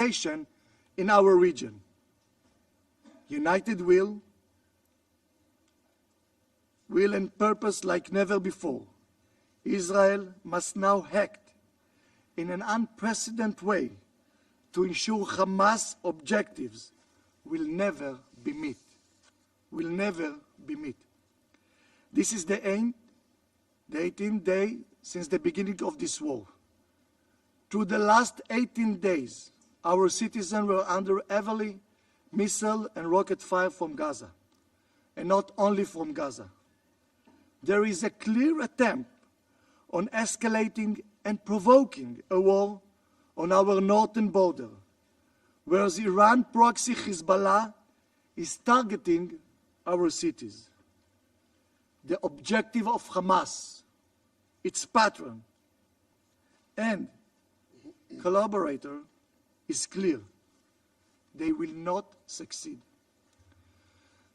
in our region. United will and purpose like never before. Israel must now act in an unprecedented way to ensure Hamas objectives will never be met. This is the 18th day since the beginning of this war. Through the last 18 days, our citizens were under heavily missile and rocket fire from Gaza, and not only from Gaza. There is a clear attempt on escalating and provoking a war on our northern border, whereas Iran proxy Hezbollah is targeting our cities. The objective of Hamas, its patron, and collaborator is clear. They will not succeed.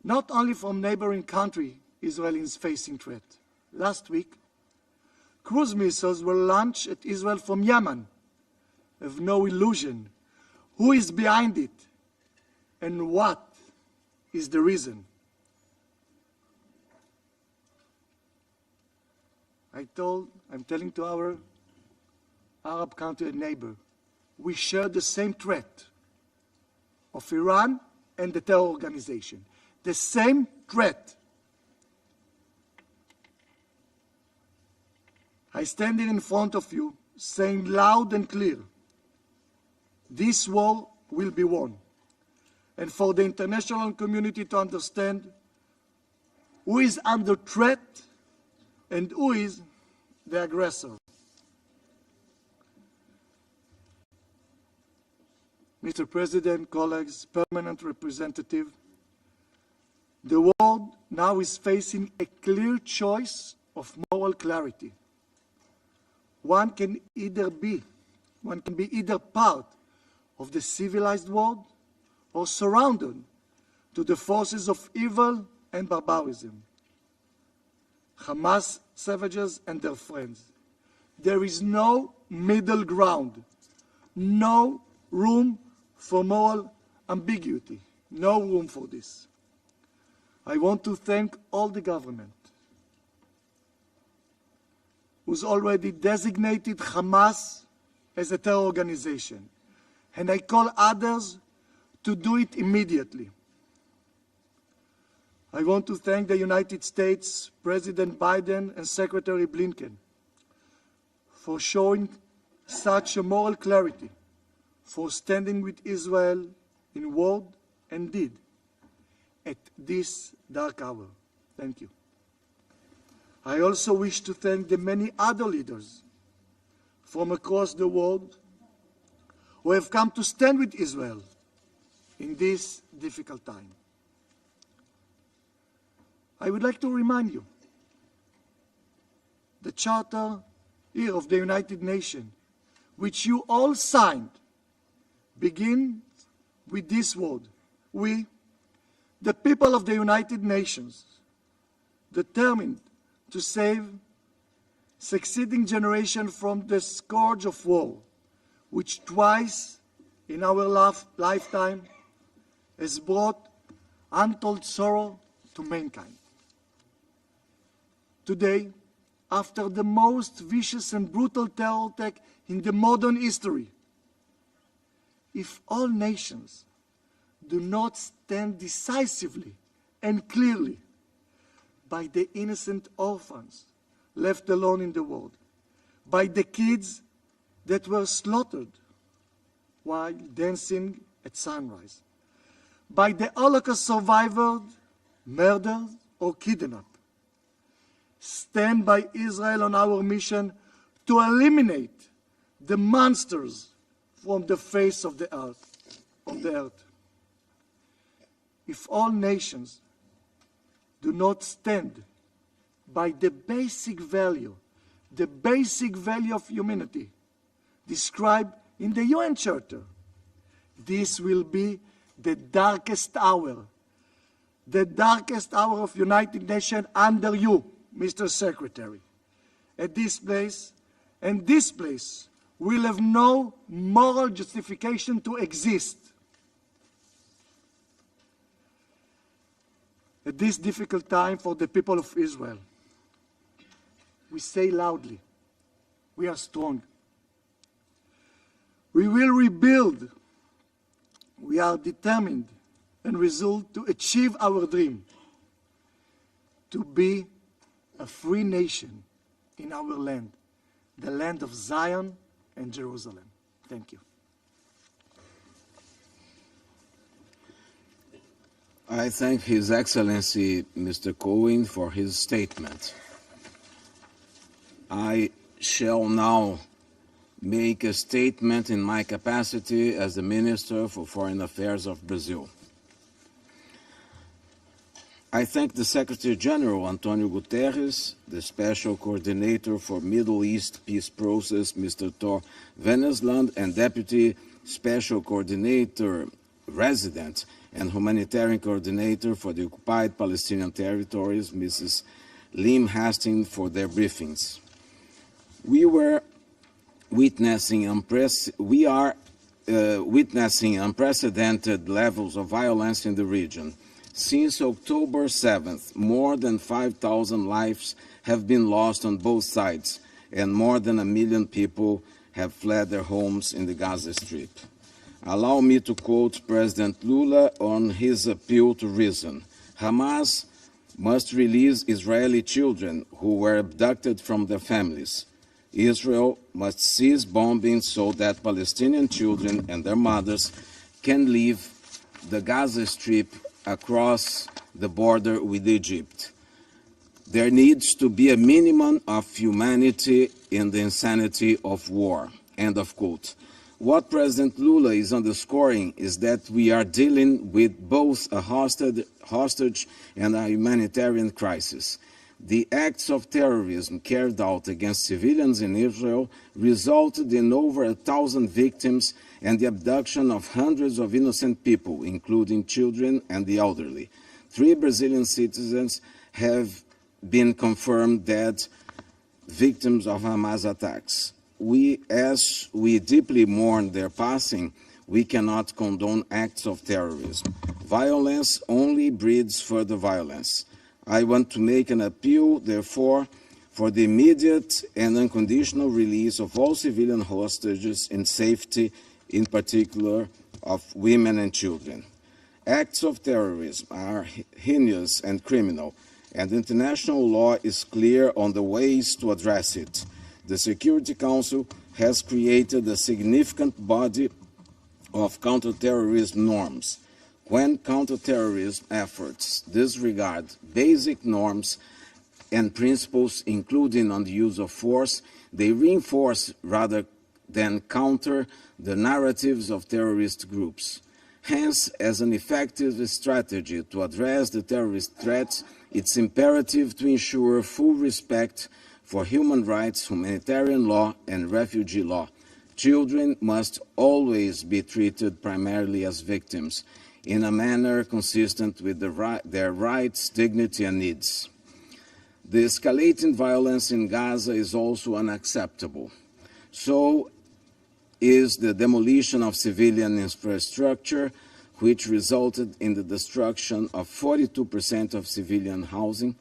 Not only from neighboring country, Israel is facing threat. Last week, cruise missiles were launched at Israel from Yemen. Have no illusion who is behind it and what is the reason. I'm telling to our Arab country and neighbor, we share the same threat of Iran and the terror organization. The same threat. I stand here in front of you saying loud and clear, this war will be won. And for the international community to understand who is under threat and who is the aggressor. Mr. President, colleagues, permanent representative, the world now is facing a clear choice of moral clarity. One can be either part of the civilized world or surrounded to the forces of evil and barbarism. Hamas savages and their friends. There is no middle ground, no room for moral ambiguity, no room for this. I want to thank all the government who's already designated Hamas as a terror organization, and I call others to do it immediately. I want to thank the United States, President Biden and Secretary Blinken for showing such a moral clarity, for standing with Israel in word and deed at this dark hour. Thank you. I also wish to thank the many other leaders from across the world who have come to stand with Israel in this difficult time. I would like to remind you, the Charter here of the United Nations, which you all signed, begins with this word: we, the people of the United Nations, determined to save succeeding generations from the scourge of war, which twice in our lifetime has brought untold sorrow to mankind. Today, after the most vicious and brutal terror attack in the modern history, if all nations do not stand decisively and clearly by the innocent orphans left alone in the world, by the kids that were slaughtered while dancing at sunrise, by the Holocaust survivors, murdered or kidnapped, stand by Israel on our mission to eliminate the monsters from the face of the earth. If all nations do not stand by the basic value of humanity described in the UN Charter, this will be the darkest hour of United Nations under you, Mr. Secretary. At this place, will have no moral justification to exist. At this difficult time for the people of Israel, we say loudly, we are strong. We will rebuild. We are determined and resolved to achieve our dream, to be a free nation in our land, the land of Zion and Jerusalem. Thank you. I thank His Excellency Mr. Cohen for his statement. I shall now make a statement in my capacity as the Minister for Foreign Affairs of Brazil. I thank the Secretary General Antonio Guterres, the Special Coordinator for Middle East Peace Process, Mr. Thor Vennesland, and Deputy Special Coordinator Resident and Humanitarian Coordinator for the Occupied Palestinian Territories, Mrs. Lim Hastings, for their briefings. We are witnessing unprecedented levels of violence in the region. Since October 7th, more than 5,000 lives have been lost on both sides, and more than 1 million people have fled their homes in the Gaza Strip. Allow me to quote President Lula on his appeal to reason. Hamas must release Israeli children who were abducted from their families. Israel must cease bombing so that Palestinian children and their mothers can leave the Gaza Strip across the border with Egypt. There needs to be a minimum of humanity in the insanity of war. End of quote. What President Lula is underscoring is that we are dealing with both a hostage and a humanitarian crisis. The acts of terrorism carried out against civilians in Israel resulted in over 1,000 victims and the abduction of hundreds of innocent people, including children and the elderly. 3 Brazilian citizens have been confirmed dead, victims of Hamas attacks. As we deeply mourn their passing, we cannot condone acts of terrorism. Violence only breeds further violence. I want to make an appeal, therefore, for the immediate and unconditional release of all civilian hostages in safety, in particular of women and children. Acts of terrorism are heinous and criminal, and international law is clear on the ways to address it. The Security Council has created a significant body of counterterrorism norms. When counterterrorism efforts disregard basic norms and principles, including on the use of force, they reinforce rather than counter the narratives of terrorist groups. Hence, as an effective strategy to address the terrorist threats, it's imperative to ensure full respect for human rights, humanitarian law, and refugee law. Children must always be treated primarily as victims, in a manner consistent with their rights, dignity, and needs. The escalating violence in Gaza is also unacceptable. So is the demolition of civilian infrastructure, which resulted in the destruction of 42% of civilian housing.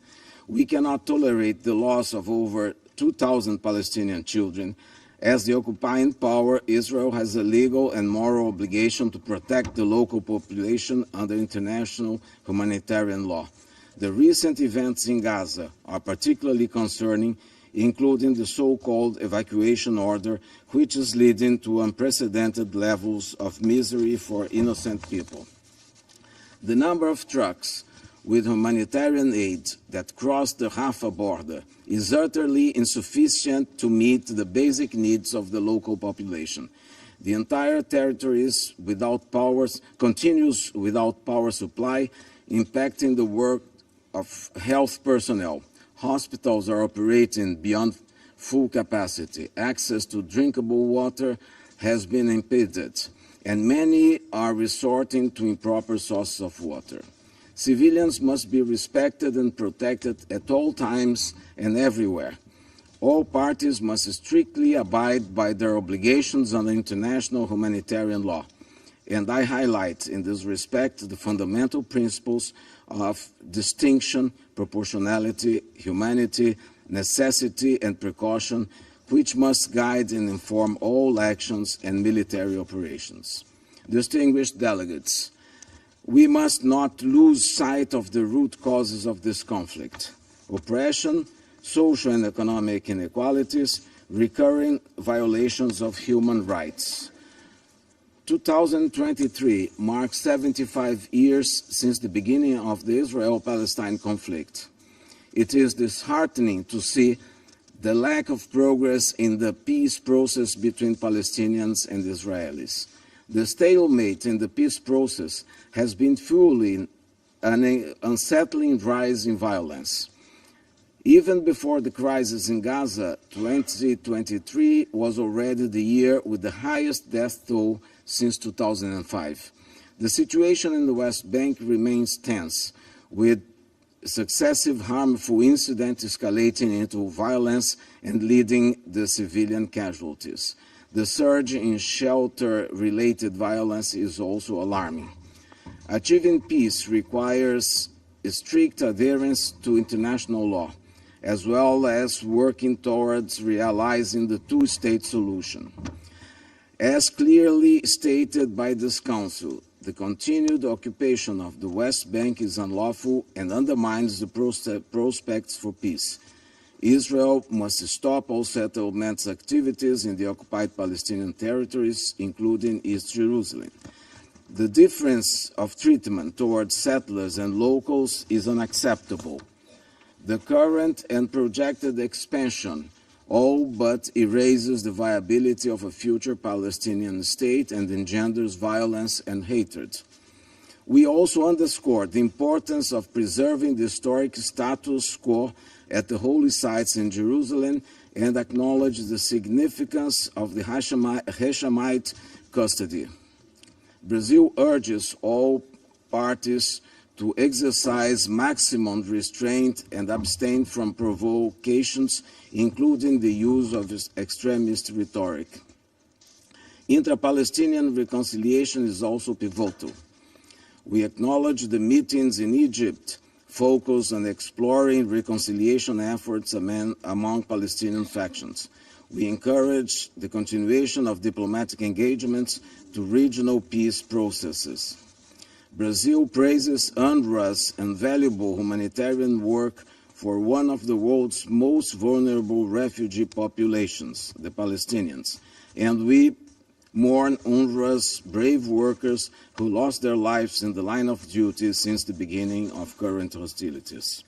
We cannot tolerate the loss of over 2,000 Palestinian children. As the occupying power, Israel has a legal and moral obligation to protect the local population under international humanitarian law. The recent events in Gaza are particularly concerning, including the so-called evacuation order, which is leading to unprecedented levels of misery for innocent people. The number of trucks with humanitarian aid that cross the Rafah border is utterly insufficient to meet the basic needs of the local population. The entire territory continues without power supply, impacting the work of health personnel. Hospitals are operating beyond full capacity. Access to drinkable water has been impeded, and many are resorting to improper sources of water. Civilians must be respected and protected at all times and everywhere. All parties must strictly abide by their obligations under international humanitarian law. And I highlight in this respect the fundamental principles of distinction, proportionality, humanity, necessity, and precaution, which must guide and inform all actions and military operations. Distinguished delegates, we must not lose sight of the root causes of this conflict: oppression, social and economic inequalities, recurring violations of human rights. 2023 marks 75 years since the beginning of the Israel-Palestine conflict. It is disheartening to see the lack of progress in the peace process between Palestinians and Israelis. The stalemate in the peace process has been fueling an unsettling rise in violence. Even before the crisis in Gaza, 2023 was already the year with the highest death toll since 2005. The situation in the West Bank remains tense, with successive harmful incidents escalating into violence and leading to civilian casualties. The surge in shelter-related violence is also alarming. Achieving peace requires strict adherence to international law, as well as working towards realizing the two-state solution. As clearly stated by this Council, the continued occupation of the West Bank is unlawful and undermines the prospects for peace. Israel must stop all settlement activities in the occupied Palestinian territories, including East Jerusalem. The difference of treatment towards settlers and locals is unacceptable. The current and projected expansion all but erases the viability of a future Palestinian state and engenders violence and hatred. We also underscore the importance of preserving the historic status quo at the holy sites in Jerusalem and acknowledge the significance of the Hashemite custody. Brazil urges all parties to exercise maximum restraint and abstain from provocations, including the use of extremist rhetoric. Intra-Palestinian reconciliation is also pivotal. We acknowledge the meetings in Egypt focus on exploring reconciliation efforts among Palestinian factions. We encourage the continuation of diplomatic engagements to regional peace processes. Brazil praises UNRWA's invaluable humanitarian work for one of the world's most vulnerable refugee populations, the Palestinians, and we mourn UNRWA's brave workers who lost their lives in the line of duty since the beginning of current hostilities.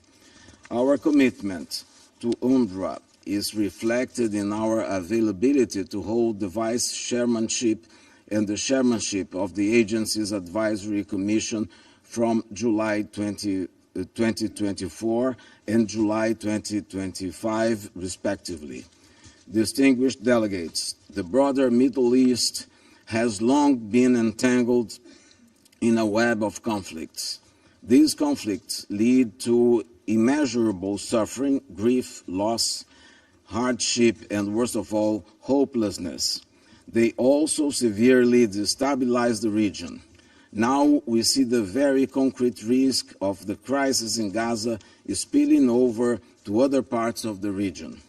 Our commitment to UNRWA is reflected in our availability to hold the vice chairmanship and the chairmanship of the agency's advisory commission from July 2024 and July 2025, respectively. Distinguished delegates, the broader Middle East has long been entangled in a web of conflicts. These conflicts lead to immeasurable suffering, grief, loss, hardship, and worst of all, hopelessness. They also severely destabilize the region. Now we see the very concrete risk of the crisis in Gaza spilling over to other parts of the region.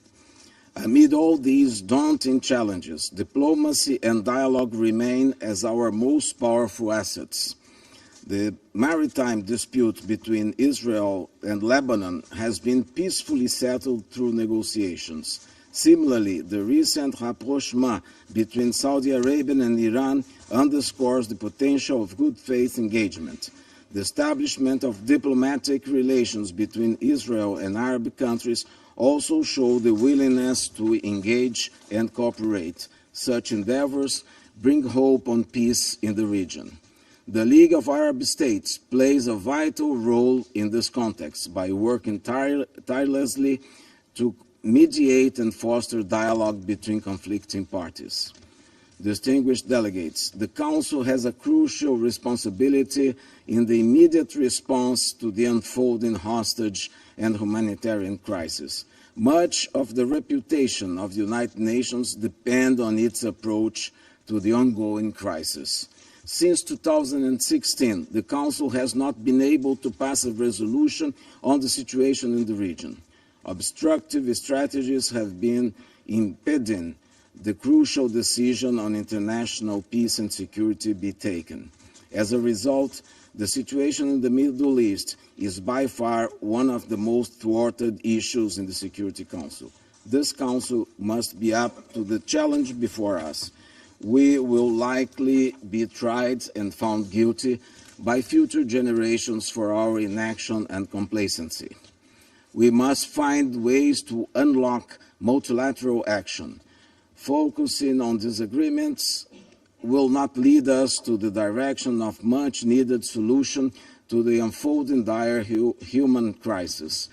Amid all these daunting challenges, diplomacy and dialogue remain as our most powerful assets. The maritime dispute between Israel and Lebanon has been peacefully settled through negotiations. Similarly, the recent rapprochement between Saudi Arabia and Iran underscores the potential of good faith engagement. The establishment of diplomatic relations between Israel and Arab countries also show the willingness to engage and cooperate. Such endeavors bring hope on peace in the region. The League of Arab States plays a vital role in this context by working tirelessly to mediate and foster dialogue between conflicting parties. Distinguished delegates, the Council has a crucial responsibility in the immediate response to the unfolding hostage and humanitarian crisis. Much of the reputation of the United Nations depends on its approach to the ongoing crisis. Since 2016, the Council has not been able to pass a resolution on the situation in the region. Obstructive strategies have been impeding the crucial decision on international peace and security be taken. As a result, the situation in the Middle East is by far one of the most thwarted issues in the Security Council. This Council must be up to the challenge before us. We will likely be tried and found guilty by future generations for our inaction and complacency. We must find ways to unlock multilateral action. Focusing on disagreements will not lead us to the direction of much-needed solution to the unfolding dire human crisis.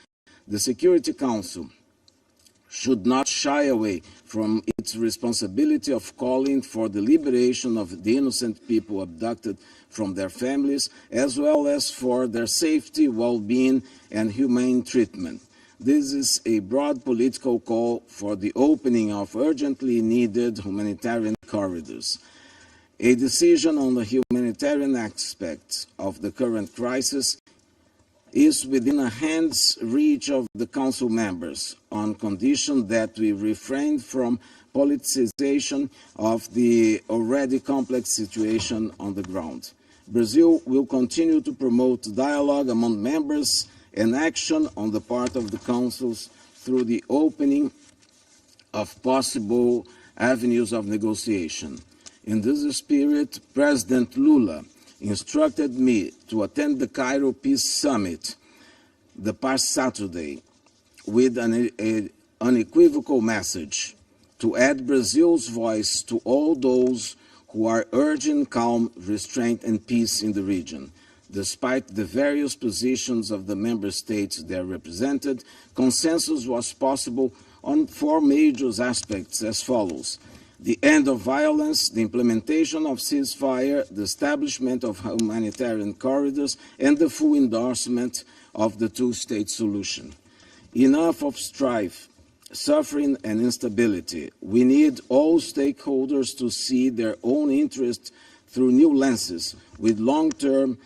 The Security Council should not shy away from its responsibility of calling for the liberation of the innocent people abducted from their families, as well as for their safety, well-being, and humane treatment. This is a broad political call for the opening of urgently needed humanitarian corridors. A decision on the humanitarian aspects of the current crisis is within a hand's reach of the Council members, on condition that we refrain from politicization of the already complex situation on the ground. Brazil will continue to promote dialogue among members and action on the part of the Councils through the opening of possible avenues of negotiation. In this spirit, President Lula instructed me to attend the Cairo Peace Summit the past Saturday with an unequivocal message to add Brazil's voice to all those who are urging calm, restraint, and peace in the region. Despite the various positions of the member states there represented, consensus was possible on four major aspects as follows: the end of violence, the implementation of ceasefire, the establishment of humanitarian corridors, and the full endorsement of the two-state solution. Enough of strife, suffering, and instability. We need all stakeholders to see their own interests through new lenses with long-term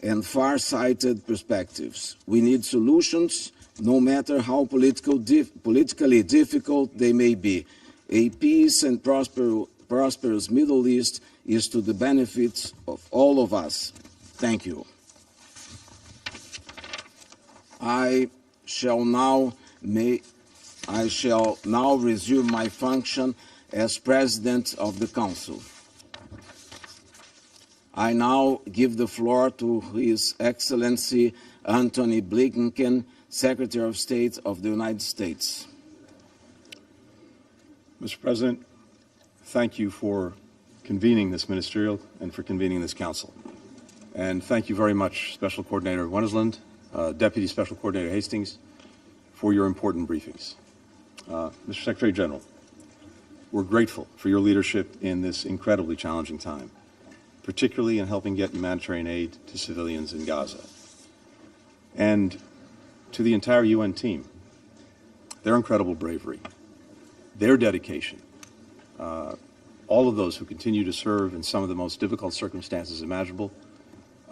and far-sighted perspectives. We need solutions, no matter how politically difficult they may be. A peace and prosperous Middle East is to the benefit of all of us. Thank you. I shall now resume my function as President of the Council. I now give the floor to His Excellency Antony Blinken, Secretary of State of the United States. Mr. President, thank you for convening this ministerial and for convening this council. And thank you very much, Special Coordinator Wennesland, Deputy Special Coordinator Hastings, for your important briefings. Mr. Secretary General, we're grateful for your leadership in this incredibly challenging time, particularly in helping get humanitarian aid to civilians in Gaza. And to the entire UN team, their incredible bravery, their dedication, all of those who continue to serve in some of the most difficult circumstances imaginable,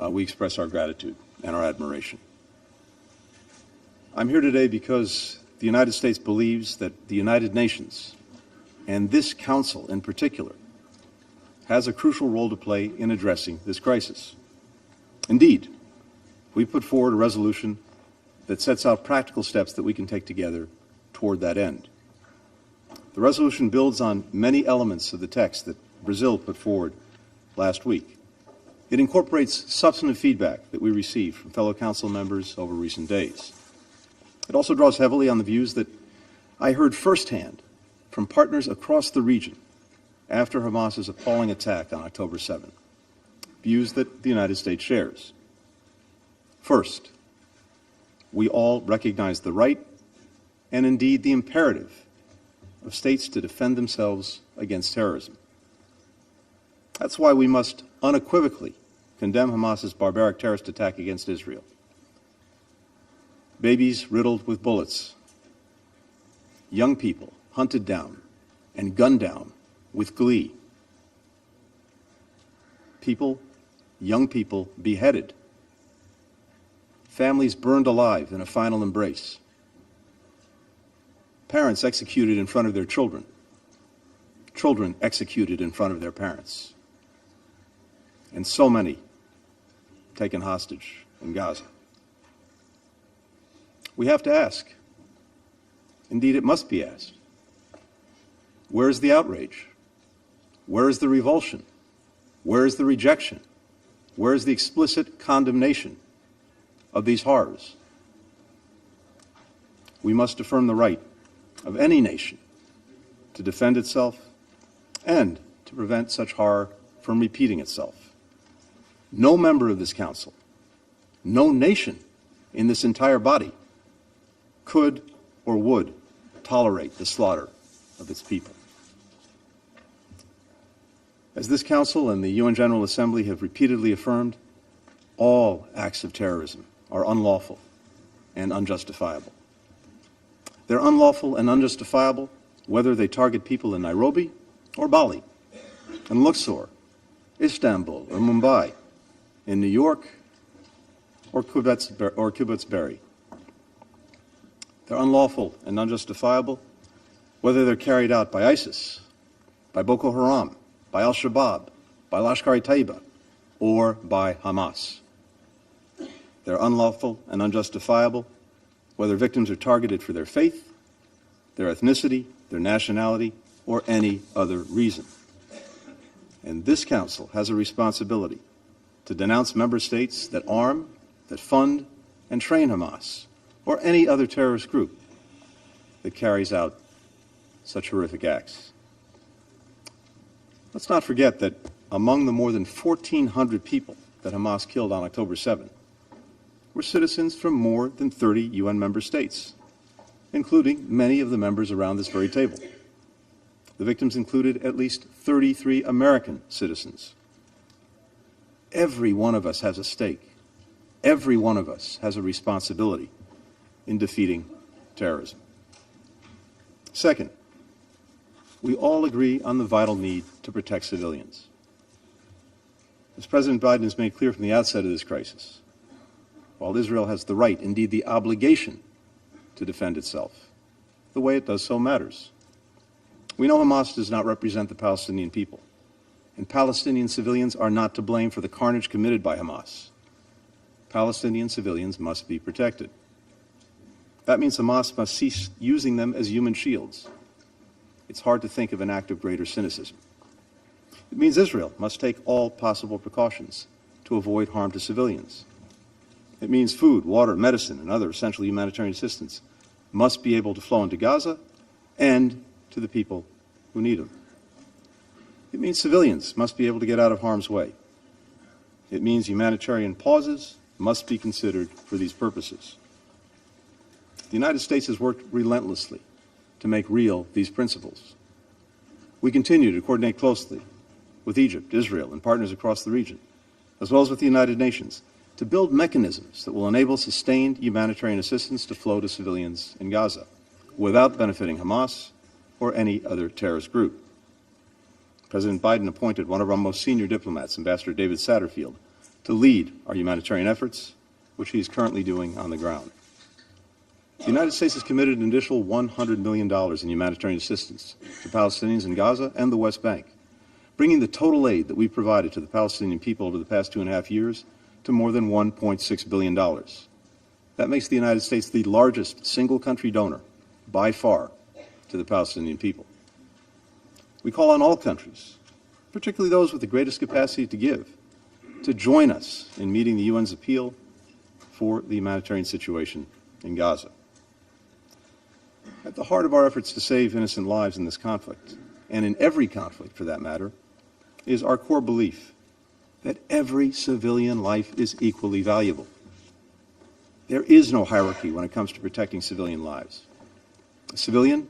we express our gratitude and our admiration. I'm here today because the United States believes that the United Nations, and this Council in particular, has a crucial role to play in addressing this crisis. Indeed, we put forward a resolution that sets out practical steps that we can take together toward that end. The resolution builds on many elements of the text that Brazil put forward last week. It incorporates substantive feedback that we received from fellow Council members over recent days. It also draws heavily on the views that I heard firsthand from partners across the region after Hamas's appalling attack on October 7th, views that the United States shares. First, we all recognize the right and indeed the imperative of states to defend themselves against terrorism. That's why we must unequivocally condemn Hamas's barbaric terrorist attack against Israel. Babies riddled with bullets, young people hunted down and gunned down with glee. People, young people beheaded. Families burned alive in a final embrace. Parents executed in front of their children. Children executed in front of their parents. And so many taken hostage in Gaza. We have to ask, indeed it must be asked, where is the outrage? Where is the revulsion? Where is the rejection? Where is the explicit condemnation of these horrors? We must affirm the right of any nation to defend itself and to prevent such horror from repeating itself. No member of this council, no nation in this entire body could or would tolerate the slaughter of its people. As this Council and the UN General Assembly have repeatedly affirmed, all acts of terrorism are unlawful and unjustifiable. They're unlawful and unjustifiable whether they target people in Nairobi or Bali, in Luxor, Istanbul or Mumbai, in New York or Kibbutz Berry. They're unlawful and unjustifiable whether they're carried out by ISIS, by Boko Haram, by Al-Shabaab, by Lashkar-e-Taiba, or by Hamas. They're unlawful and unjustifiable whether victims are targeted for their faith, their ethnicity, their nationality, or any other reason. And this Council has a responsibility to denounce member states that arm, that fund, and train Hamas, or any other terrorist group that carries out such horrific acts. Let's not forget that among the more than 1,400 people that Hamas killed on October 7 were citizens from more than 30 UN member states, including many of the members around this very table. The victims included at least 33 American citizens. Every one of us has a stake. Every one of us has a responsibility in defeating terrorism. Second, we all agree on the vital need to protect civilians. As President Biden has made clear from the outset of this crisis, while Israel has the right, indeed the obligation, to defend itself, the way it does so matters. We know Hamas does not represent the Palestinian people, and Palestinian civilians are not to blame for the carnage committed by Hamas. Palestinian civilians must be protected. That means Hamas must cease using them as human shields. It's hard to think of an act of greater cynicism. It means Israel must take all possible precautions to avoid harm to civilians. It means food, water, medicine, and other essential humanitarian assistance must be able to flow into Gaza and to the people who need them. It means civilians must be able to get out of harm's way. It means humanitarian pauses must be considered for these purposes. The United States has worked relentlessly to make real these principles. We continue to coordinate closely with Egypt, Israel, and partners across the region, as well as with the United Nations, to build mechanisms that will enable sustained humanitarian assistance to flow to civilians in Gaza without benefiting Hamas or any other terrorist group. President Biden appointed one of our most senior diplomats, Ambassador David Satterfield, to lead our humanitarian efforts, which he is currently doing on the ground. The United States has committed an additional $100 million in humanitarian assistance to Palestinians in Gaza and the West Bank, bringing the total aid that we've provided to the Palestinian people over the past 2.5 years to more than $1.6 billion. That makes the United States the largest single country donor, by far, to the Palestinian people. We call on all countries, particularly those with the greatest capacity to give, to join us in meeting the UN's appeal for the humanitarian situation in Gaza. At the heart of our efforts to save innocent lives in this conflict, and in every conflict for that matter, is our core belief that every civilian life is equally valuable. There is no hierarchy when it comes to protecting civilian lives. A civilian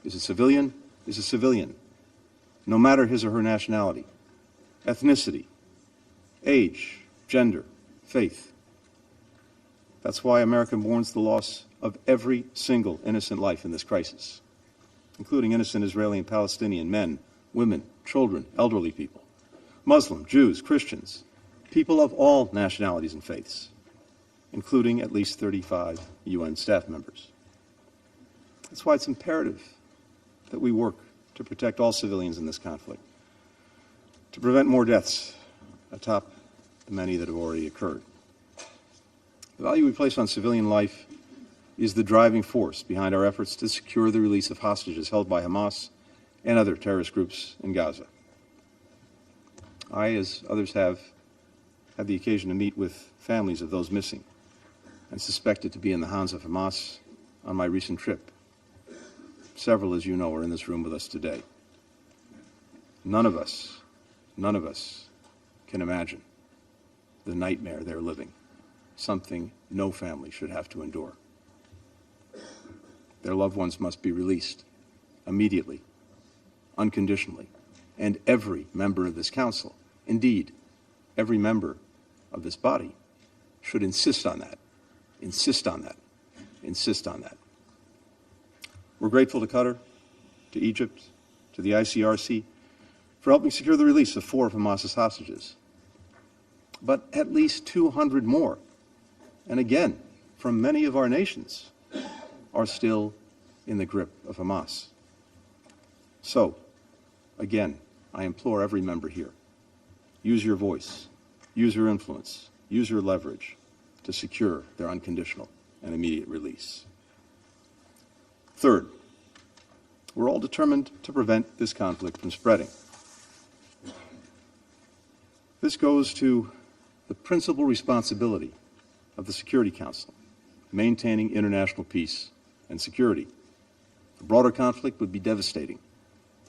is a civilian is a civilian, no matter his or her nationality, ethnicity, age, gender, faith. That's why America mourns the loss of every single innocent life in this crisis. including innocent Israeli and Palestinian men, women, children, elderly people, Muslim, Jews, Christians, people of all nationalities and faiths, including at least 35 UN staff members. That's why it's imperative that we work to protect all civilians in this conflict, to prevent more deaths atop the many that have already occurred. The value we place on civilian life is the driving force behind our efforts to secure the release of hostages held by Hamas and other terrorist groups in Gaza. I, as others have, had the occasion to meet with families of those missing and suspected to be in the hands of Hamas on my recent trip. Several, as you know, are in this room with us today. None of us can imagine the nightmare they're living, something no family should have to endure. Their loved ones must be released immediately, unconditionally, and every member of this council, indeed, every member of this body, should insist on that, insist on that, insist on that. We're grateful to Qatar, to Egypt, to the ICRC for helping secure the release of 4 of Hamas's hostages. But at least 200 more, and again, from many of our nations, are still in the grip of Hamas. So, again, I implore every member here, use your voice, use your influence, use your leverage to secure their unconditional and immediate release. Third, we're all determined to prevent this conflict from spreading. This goes to the principal responsibility of the Security Council, maintaining international peace and security. A broader conflict would be devastating,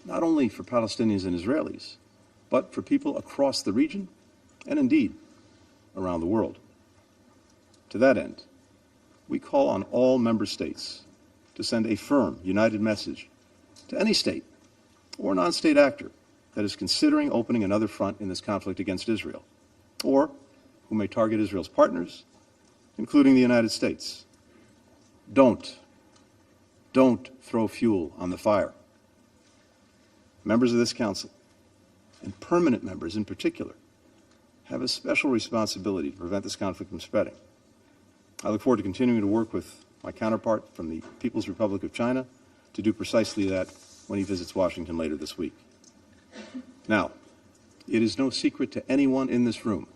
not only for Palestinians and Israelis, but for people across the region and indeed around the world. To that end, we call on all member states to send a firm, united message to any state or non-state actor that is considering opening another front in this conflict against Israel, or who may target Israel's partners, including the United States. Don't throw fuel on the fire. Members of this council, and permanent members in particular, have a special responsibility to prevent this conflict from spreading. I look forward to continuing to work with my counterpart from the People's Republic of China to do precisely that when he visits Washington later this week. Now, it is no secret to anyone in this room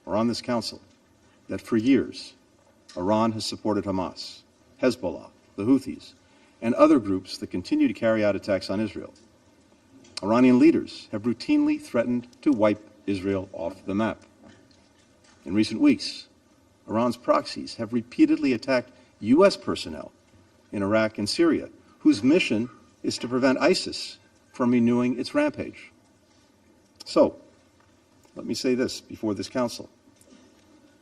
or on this council that for years, Iran has supported Hamas, Hezbollah, the Houthis, and other groups that continue to carry out attacks on Israel. Iranian leaders have routinely threatened to wipe Israel off the map. In recent weeks, Iran's proxies have repeatedly attacked U.S. personnel in Iraq and Syria, whose mission is to prevent ISIS from renewing its rampage. So, let me say this before this council,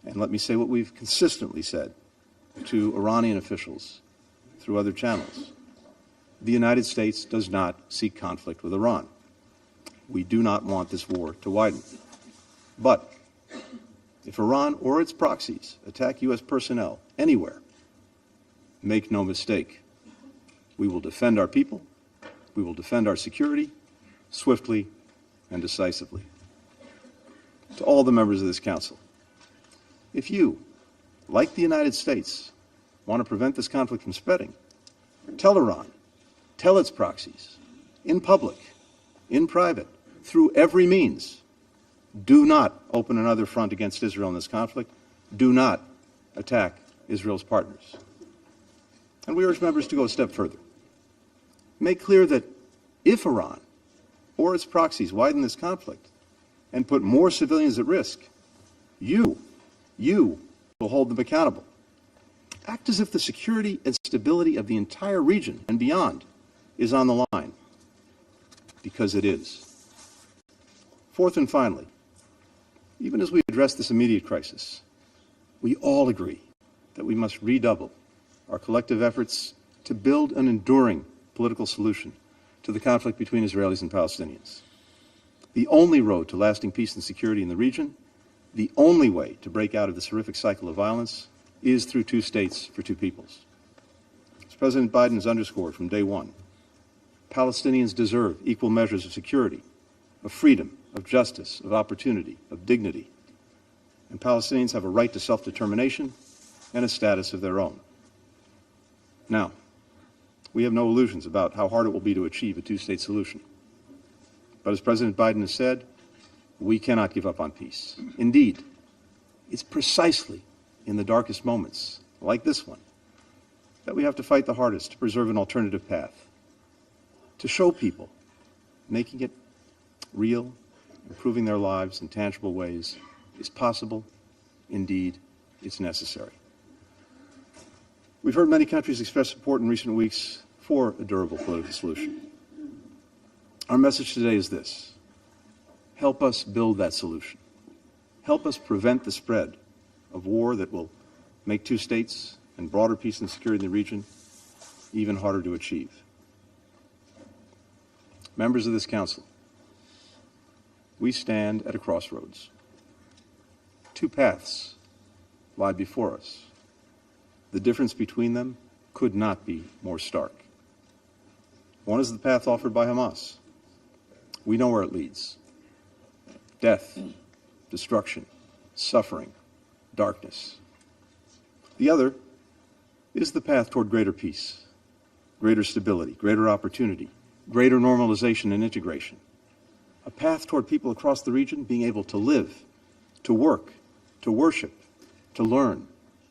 and let me say what we've consistently said to Iranian officials through other channels. The United States does not seek conflict with Iran. We do not want this war to widen. But if Iran or its proxies attack U.S. personnel anywhere, make no mistake, we will defend our people, we will defend our security, swiftly and decisively. To all the members of this council, if you, like the United States, want to prevent this conflict from spreading, tell Iran, tell its proxies, in public, in private, through every means, do not open another front against Israel in this conflict. Do not attack Israel's partners. And we urge members to go a step further. Make clear that if Iran or its proxies widen this conflict and put more civilians at risk, you will hold them accountable. Act as if the security and stability of the entire region and beyond is on the line, because it is. Fourth and finally, even as we address this immediate crisis, we all agree that we must redouble our collective efforts to build an enduring political solution to the conflict between Israelis and Palestinians. The only road to lasting peace and security in the region, the only way to break out of this horrific cycle of violence, is through 2 states for 2 peoples. As President Biden has underscored from day one, Palestinians deserve equal measures of security, of freedom, of justice, of opportunity, of dignity. And Palestinians have a right to self-determination and a status of their own. Now, we have no illusions about how hard it will be to achieve a two-state solution. But as President Biden has said, we cannot give up on peace. Indeed, it's precisely in the darkest moments, like this one, that we have to fight the hardest to preserve an alternative path, to show people making it real, improving their lives in tangible ways is possible. Indeed, it's necessary. We've heard many countries express support in recent weeks for a durable political solution. Our message today is this: help us build that solution. Help us prevent the spread of war that will make two states and broader peace and security in the region even harder to achieve. Members of this Council, we stand at a crossroads. Two paths lie before us. The difference between them could not be more stark. One is the path offered by Hamas. We know where it leads: death, destruction, suffering, darkness. The other is the path toward greater peace, greater stability, greater opportunity, greater normalization and integration. A path toward people across the region being able to live, to work, to worship, to learn,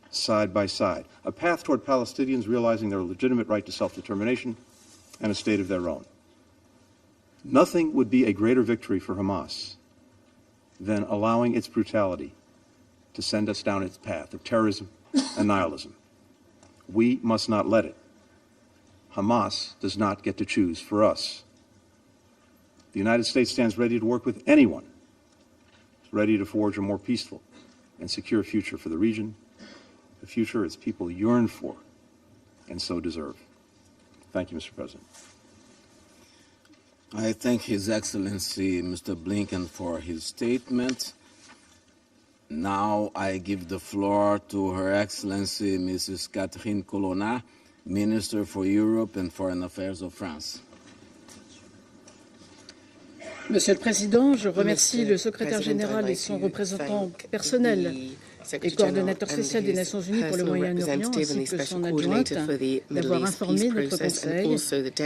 side by side. A path toward Palestinians realizing their legitimate right to self-determination and a state of their own. Nothing would be a greater victory for Hamas than allowing its brutality to send us down its path of terrorism and nihilism. We must not let it. Hamas does not get to choose for us. The United States stands ready to work with anyone ready to forge a more peaceful and secure future for the region, the future its people yearn for and so deserve. Thank you, Mr. President. I thank His Excellency Mr. Blinken for his statement. Now I give the floor to Her Excellency Mrs. Catherine Colonna, Minister for Europe and Foreign Affairs of France. Monsieur le Président, je remercie le secrétaire général et son représentant personnel et coordonnateur spécial des Nations Unies pour le Moyen-Orient, ainsi que son adjointe, d'avoir informé notre Conseil.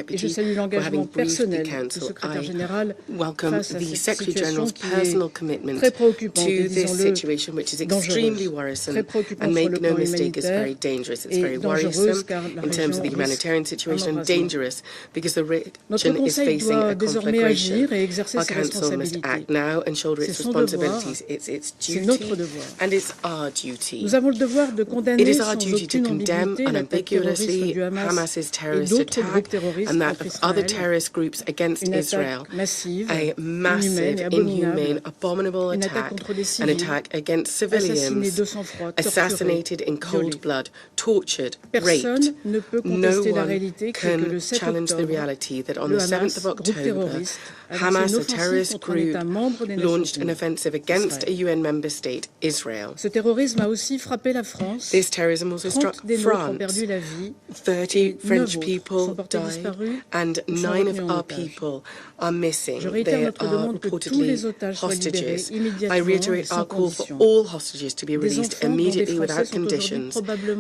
Et je salue l'engagement personnel du secrétaire général face à cette situation qui est très préoccupante et, disons-le, dangereuse. Très préoccupante sur le plan humanitaire et dangereuse car la région risque un embrasement. Notre Conseil doit désormais agir et exercer ses responsabilités. C'est son devoir, c'est notre devoir. Nous avons le devoir de condamner sans aucune ambiguïté l'attaque terroriste du Hamas et d'autres groupes terroristes contre Israël, une attaque massive, inhumaine et abominable, une attaque contre des civils, assassinés de sang-froid, torturés, violés. Personne ne peut contester la réalité qui est que le 7 octobre, le Hamas, groupe terroriste, Hamas, a terrorist group, launched an offensive against a UN member state, Israel. Ce terrorisme a aussi frappé la France. This terrorism also struck France. 30 French people died, and 9 of our people are missing. They are reportedly hostages. I reiterate our call for all hostages to be released immediately without conditions.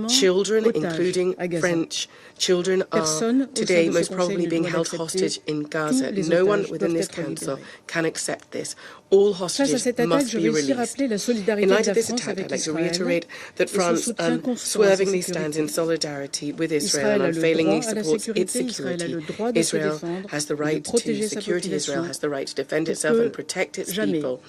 Children, including French children, are today most probably being held hostage in Gaza. No one within this Council can accept this. All hostages must be released. In light of this attack, I'd like to reiterate that France unswervingly stands in solidarity with Israel and unfailingly supports its security. Israel has the right to security. Israel has the right to defend itself and protect its people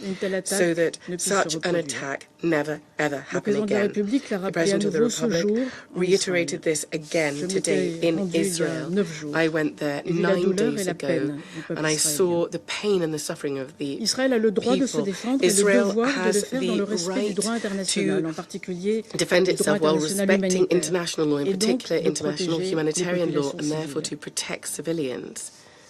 so that such an attack never, ever happen again. The President of the Republic reiterated this again today in Israel. I went there 9 days ago and I saw the pain and the suffering of the people. Israel has the right to defend itself while respecting international law, in particular international humanitarian law, and therefore to protect civilians.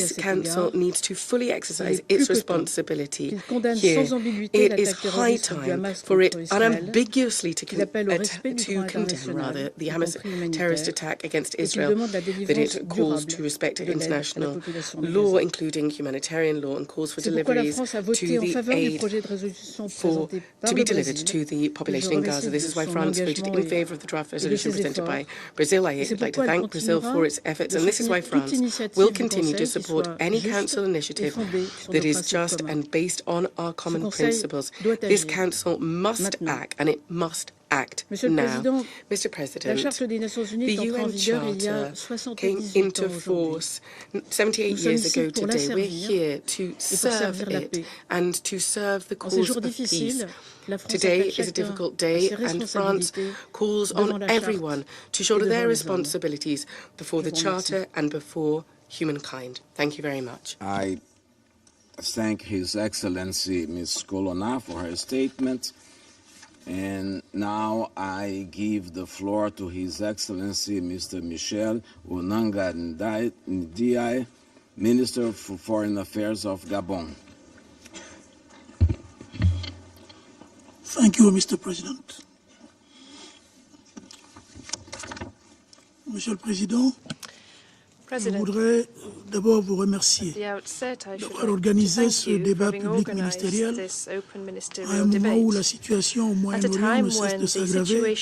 This Council needs to fully exercise its responsibility here. It is high time for it unambiguously to condemn the Hamas terrorist attack against Israel, that it calls to respect international law, including humanitarian law, and calls for deliveries to the aid to be delivered to the population in Gaza. This is why France voted in favour of the draft resolution presented by Brazil. I would like to thank Brazil for its efforts, and this is why France will continue to support any Council initiative that is just and based on our common principles. This Council must act, and it must act Monsieur le now. Président, Mr. la President, Charte des Nations Unies the est entrée en UN vigueur il y a Charter 78 came ans into aujourd'hui. force 78 Nous sommes years ici ago pour la today. We're servir here to et pour serve servir la it paix. and to serve the En ces cause jours of peace. difficiles, la France Today appelle is a chacun difficult à day, ses and France responsabilités calls devant on la Charte everyone to et shoulder devant their les hommes. responsibilities before the Je vous remercie. Charter and before humankind. Thank you very much. I thank His Excellency Ms. Colonna for her statement. And now I give the floor to His Excellency Mr. Michel Onanga Ndiaye, Minister for Foreign Affairs of Gabon. Thank you, Mr. President. Monsieur le Président, je voudrais d'abord vous remercier d'avoir organisé ce débat public ministériel à un moment où la situation au Moyen-Orient ne cesse de s'aggraver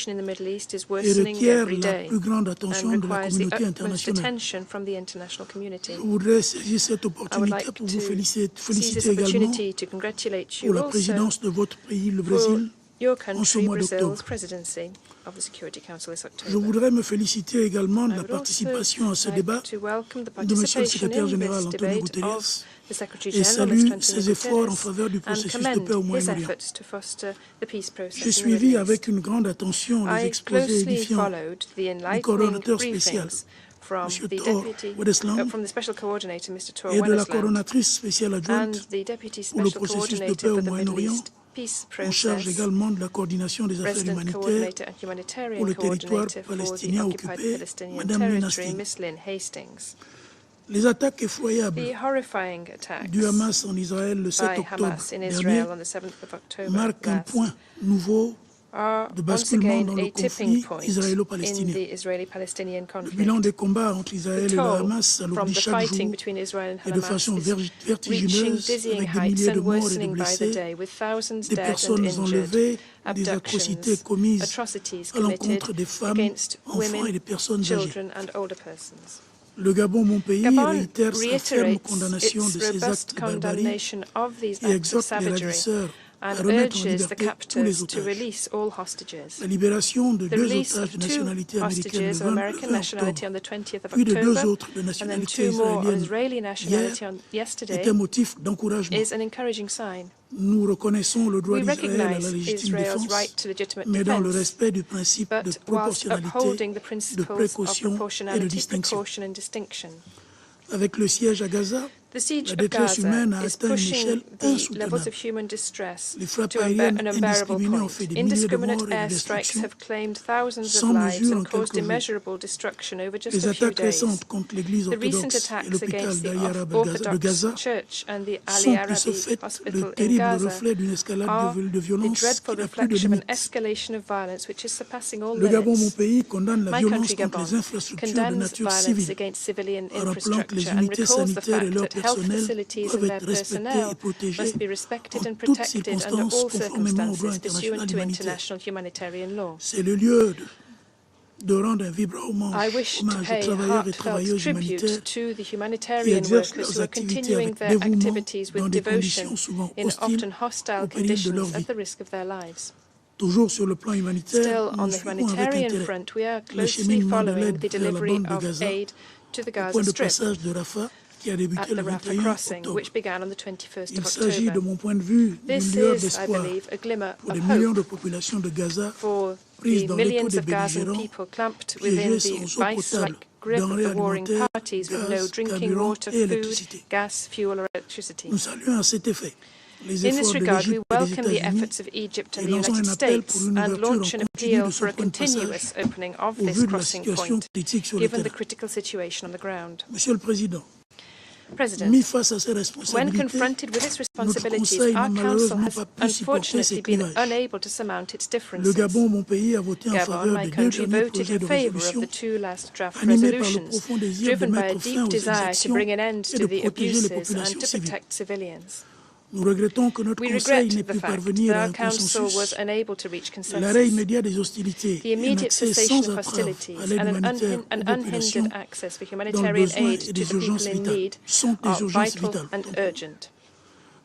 et requiert la plus grande attention de la communauté internationale. Je voudrais saisir cette opportunité pour vous féliciter également pour la présidence de votre pays, le Brésil, en ce mois d'octobre. Je voudrais me féliciter également de la participation à ce débat de Monsieur le Secrétaire général Antony Guterres et salue ses efforts en faveur du processus de paix au Moyen-Orient. J'ai suivi avec une grande attention les exposés édifiants du coordonnateur spécial, M. Thor Wedesland, et de la coordonnatrice spéciale adjointe pour le processus de paix au Moyen-Orient, en charge également de la coordination des affaires humanitaires pour le territoire palestinien occupé, Mme Lynn Hastings. Les attaques effroyables du Hamas en Israël le 7 octobre dernier marquent un point nouveau de basculement dans le conflit israélo-palestinien. Le bilan des combats entre Israël et le Hamas s'alourdit chaque jour et de façon vertigineuse, avec des milliers de morts et de blessés, des personnes enlevées, des atrocités commises à l'encontre des femmes, enfants et des personnes âgées. Le Gabon, mon pays, réitère sa ferme condamnation de ces actes de barbarie et exhorte les ravisseurs à remettre en liberté tous les otages. La libération de 2 otages de nationalité américaine le 20 octobre, puis de 2 autres de nationalité israélienne hier, est un motif d'encouragement. Nous reconnaissons le droit d'Israël à la légitime défense, mais dans le respect du principe de proportionnalité, de précaution et de distinction. Avec le siège à Gaza, la détresse humaine a atteint une échelle insoutenable. Les frappes aériennes indiscriminées ont fait des milliers de morts et de destructions, sans mesure en quelques jours. Les attaques récentes contre l'église orthodoxe et l'hôpital d'Al-Yarab de Gaza sont de ce fait le terrible reflet d'une escalade de violence qui n'a plus de limite. Le Gabon, mon pays, condamne la violence contre les infrastructures de nature civile, en rappelant que les unités sanitaires et leur personnel doivent être respectés et protégés en toutes circonstances conformément au droit international humanitaire. C'est le lieu de rendre un vibrant hommage aux travailleurs et travailleuses humanitaires qui exercent leurs activités avec dévouement dans des conditions souvent hostiles au péril de leur vie. Toujours sur le plan humanitaire, nous suivons avec intérêt l'acheminement de l'aide vers la bande de Gaza, au point de passage de Rafah, qui a débuté le 21 octobre. Il s'agit, de mon point de vue, d'une lueur d'espoir pour des millions de populations de Gaza prises dans l'étau des belligérants, piégées sans eau potable, denrées alimentaires, gaz, carburant et électricité. Nous saluons à cet effet les efforts de l'Égypte et des États-Unis et lançons un appel pour une ouverture en continu de ce point de passage au vu de la situation critique sur le terrain. Monsieur le Président, mis face à ces responsabilités, notre Conseil n'a malheureusement pas pu supporter ces clivages. Le Gabon, mon pays, a voté en faveur des 2 derniers projets de résolution, animés par le profond désir de mettre fin aux exactions et de protéger les populations civiles. Nous regrettons que notre Conseil n'ait pu parvenir à un consensus, l'arrêt immédiat des hostilités et un accès sans entrave à l'aide humanitaire aux populations dont le besoin et des urgences vitales sont des urgences vitales.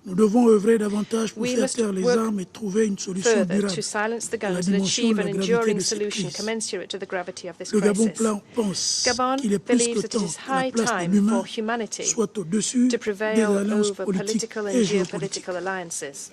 Nous devons œuvrer davantage pour We faire must taire les work armes et trouver une solution further durable to silence the à la guns and dimension achieve de an la gravité enduring de cette solution crise. commensurate to the gravity of this Le Gabon crisis. pense Gabon qu'il est plus believes que that it temps is que la high place de time l'humain for humanity soit au-dessus to des prevail alliances over politiques political et and géopolitiques. geopolitical alliances.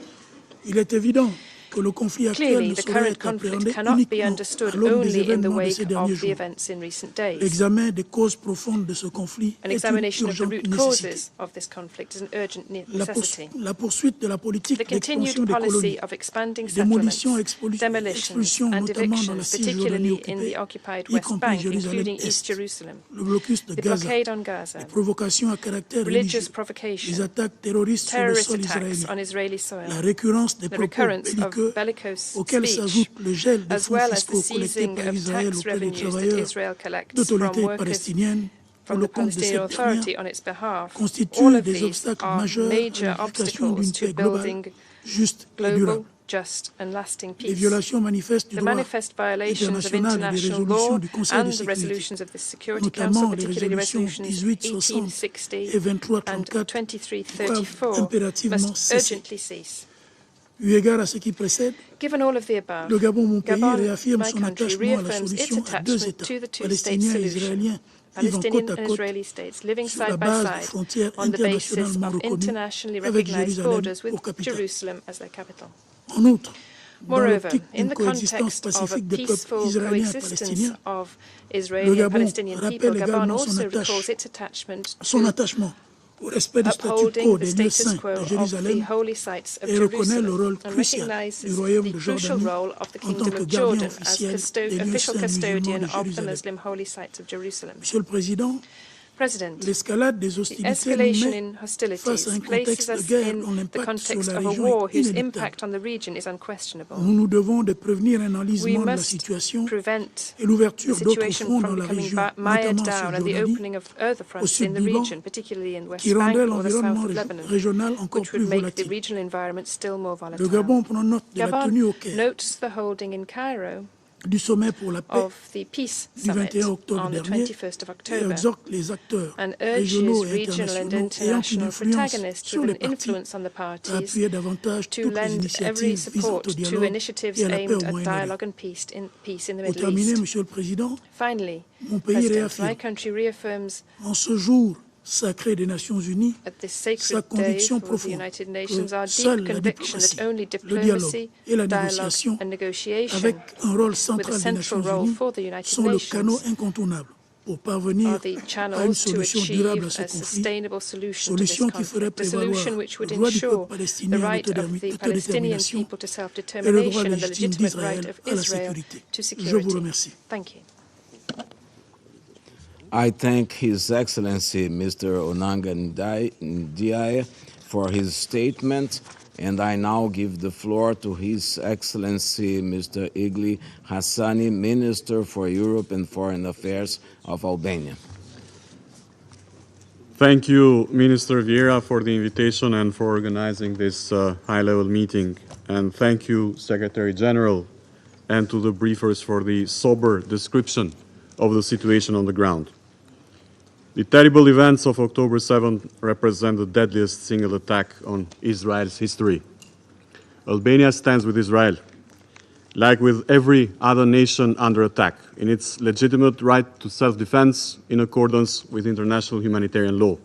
Il est évident que le conflit actuel Clearly, ne the saurait current être conflict appréhendé cannot be uniquement à understood l'aune des only in the événements de wake ces derniers of the jours. events in recent days. L'examen des causes profondes de ce conflit An est une examination of the urgente root nécessité. causes of this conflict is an urgent La necessity. poursuite de la politique The continued d'expansion des policy colonies, of expanding démolition settlements, et demolitions expulsion, and notamment dans la evictions, Cisjordanie particularly in the occupée, occupied y West compris Bank, Jérusalem including East Est, Jerusalem, le blocus de the Gaza, blockade on Gaza, les provocations à caractère religious religieux, provocation, les attaques terroristes sur le terrorist sol attacks israélien, on Israeli soil, la récurrence des the propos recurrence of belliqueux bellicose auxquels speech, s'ajoute le gel des as fonds well as the fiscaux collectés seizing par of Israël tax auprès des revenues that travailleurs Israel collects d'autorité from workers palestinienne pour from le the compte de Palestinian cette dernière, Authority on its behalf. All constituent of des these obstacles are majeurs à major l'édification d'une obstacles to paix globale, building juste et global, durable. just and lasting Les peace. violations manifestes du The droit manifest violations of international et des international résolutions law du Conseil de and the sécurité, resolutions of the Security notamment Council, les particularly résolutions resolutions 1860 1860 et 2334, and doivent 2334, impérativement must cesser. urgently cease. Eu égard à ce qui précède, Given all of the above, le Gabon, mon pays, Gabon, réaffirme my son country, attachement à la reaffirms its solution à deux attachment États, to the two-state palestiniens et solution, israéliens, vivant Palestinian côte à and côte, Israeli states living sur la side by base de side frontières on the basis internationalement of reconnues, internationally avec recognized Jérusalem borders with pour capitale. Jerusalem as their capital. En outre, dans Moreover, l'optique in d'une the coexistence context of a pacifique des peuples peaceful israéliens et coexistence palestiniens, of le Israeli and Gabon Palestinian people, rappelle Gabon également also recalls its attachment son to attachement au respect du statu upholding quo the des lieux status saints quo de of the Jérusalem holy sites of et reconnaît le rôle Jerusalem and crucial du recognizes royaume the de crucial Jordanie role of the en tant Kingdom que of gardien Jordan as officiel des lieux official saints musulmans custodian de of the Jérusalem. Muslim holy sites of Jerusalem. Monsieur le Président, President, l'escalade des the hostilités nous escalation met in face hostilities à un places contexte de us guerre in dont the l'impact sur context la of a région war est whose inéluctable. impact on the region is unquestionable. Nous nous devons de prévenir un We enlisement de la must situation prevent et the l'ouverture d'autres situation fronts from dans la becoming région, mired notamment en down and the Cisjordanie, opening of other au fronts sud in the du Liban, region, particularly in West qui Bank rendrait or the south l'environnement of Lebanon, régional encore which plus would make the volatile. regional environment still more Le volatile. Gabon prend note de la tenue au Gabon Caire notes the holding in Cairo du sommet pour la paix of the Peace du Summit 21 octobre on the dernier 21st of et October exhorte les acteurs and régionaux urges et regional and internationaux ayant une international influence protagonists sur with les an partis influence on the à parties appuyer davantage to toutes les lend every initiatives visant support au to dialogue initiatives et à la paix aimed au at Moyen-Orient. dialogue and peace in the Pour Middle terminer, East. Monsieur le Président, Finally, mon pays President, réaffirme my country reaffirms en ce jour sacré des Nations Unies at this sa sacred day conviction for the profonde United que Nations our seule deep la conviction diplomatie, that only le dialogue diplomacy, et la dialogue négociation, and negotiation avec un rôle with a central des central Nations role Unies, for the United sont le canot Nations incontournable pour are parvenir the à une channels to solution durable achieve à ce a conflit, sustainable solution to this solution qui ferait conflict, a prévaloir solution which would le droit du peuple ensure the palestinien à right of the Palestinian l'autodétermination people to et le droit self-determination and the légitime legitimate right d'Israël of à la Israel sécurité. to Je vous security. remercie. Thank you. I thank His Excellency Mr. Onanga Ndiaye for his statement, and I now give the floor to His Excellency Mr. Igli Hassani, Minister for Europe and Foreign Affairs of Albania. Thank you, Minister Vieira, for the invitation and for organizing this high-level meeting. And thank you, Secretary General, and to the briefers for the sober description of the situation on the ground. The terrible events of October 7th represent the deadliest single attack on Israel's history. Albania stands with Israel, like with every other nation under attack, in its legitimate right to self-defense in accordance with international humanitarian law.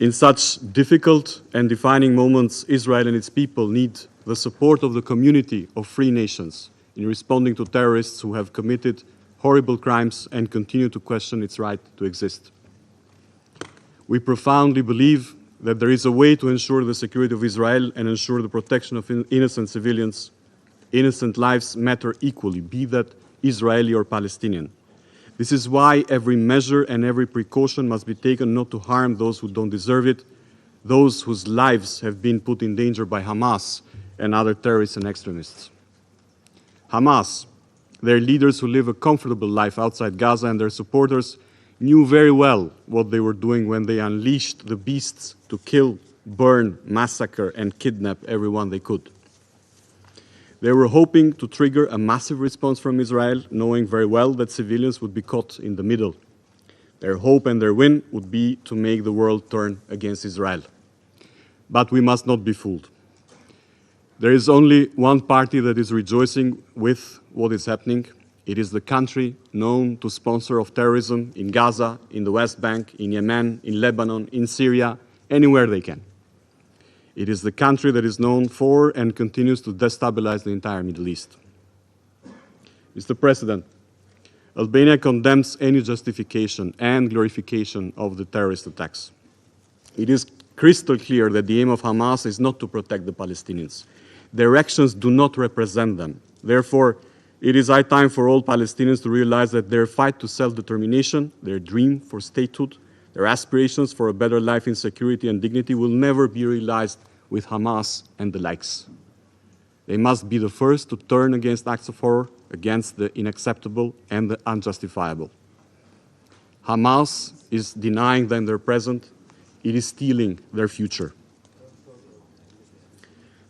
In such difficult and defining moments, Israel and its people need the support of the community of free nations in responding to terrorists who have committed horrible crimes and continue to question its right to exist. We profoundly believe that there is a way to ensure the security of Israel and ensure the protection of innocent civilians. Innocent lives matter equally, be that Israeli or Palestinian. This is why every measure and every precaution must be taken not to harm those who don't deserve it, those whose lives have been put in danger by Hamas and other terrorists and extremists. Hamas, their leaders who live a comfortable life outside Gaza, and their supporters knew very well what they were doing when they unleashed the beasts to kill, burn, massacre, and kidnap everyone they could. They were hoping to trigger a massive response from Israel, knowing very well that civilians would be caught in the middle. Their hope and their win would be to make the world turn against Israel. But we must not be fooled. There is only one party that is rejoicing with what is happening. It is the country known to sponsor of terrorism in Gaza, in the West Bank, in Yemen, in Lebanon, in Syria, anywhere they can. It is the country that is known for and continues to destabilize the entire Middle East. Mr. President, Albania condemns any justification and glorification of the terrorist attacks. It is crystal clear that the aim of Hamas is not to protect the Palestinians. Their actions do not represent them. Therefore, it is high time for all Palestinians to realize that their fight to self-determination, their dream for statehood, their aspirations for a better life in security and dignity will never be realized with Hamas and the likes. They must be the first to turn against acts of horror, against the unacceptable and the unjustifiable. Hamas is denying them their present. It is stealing their future.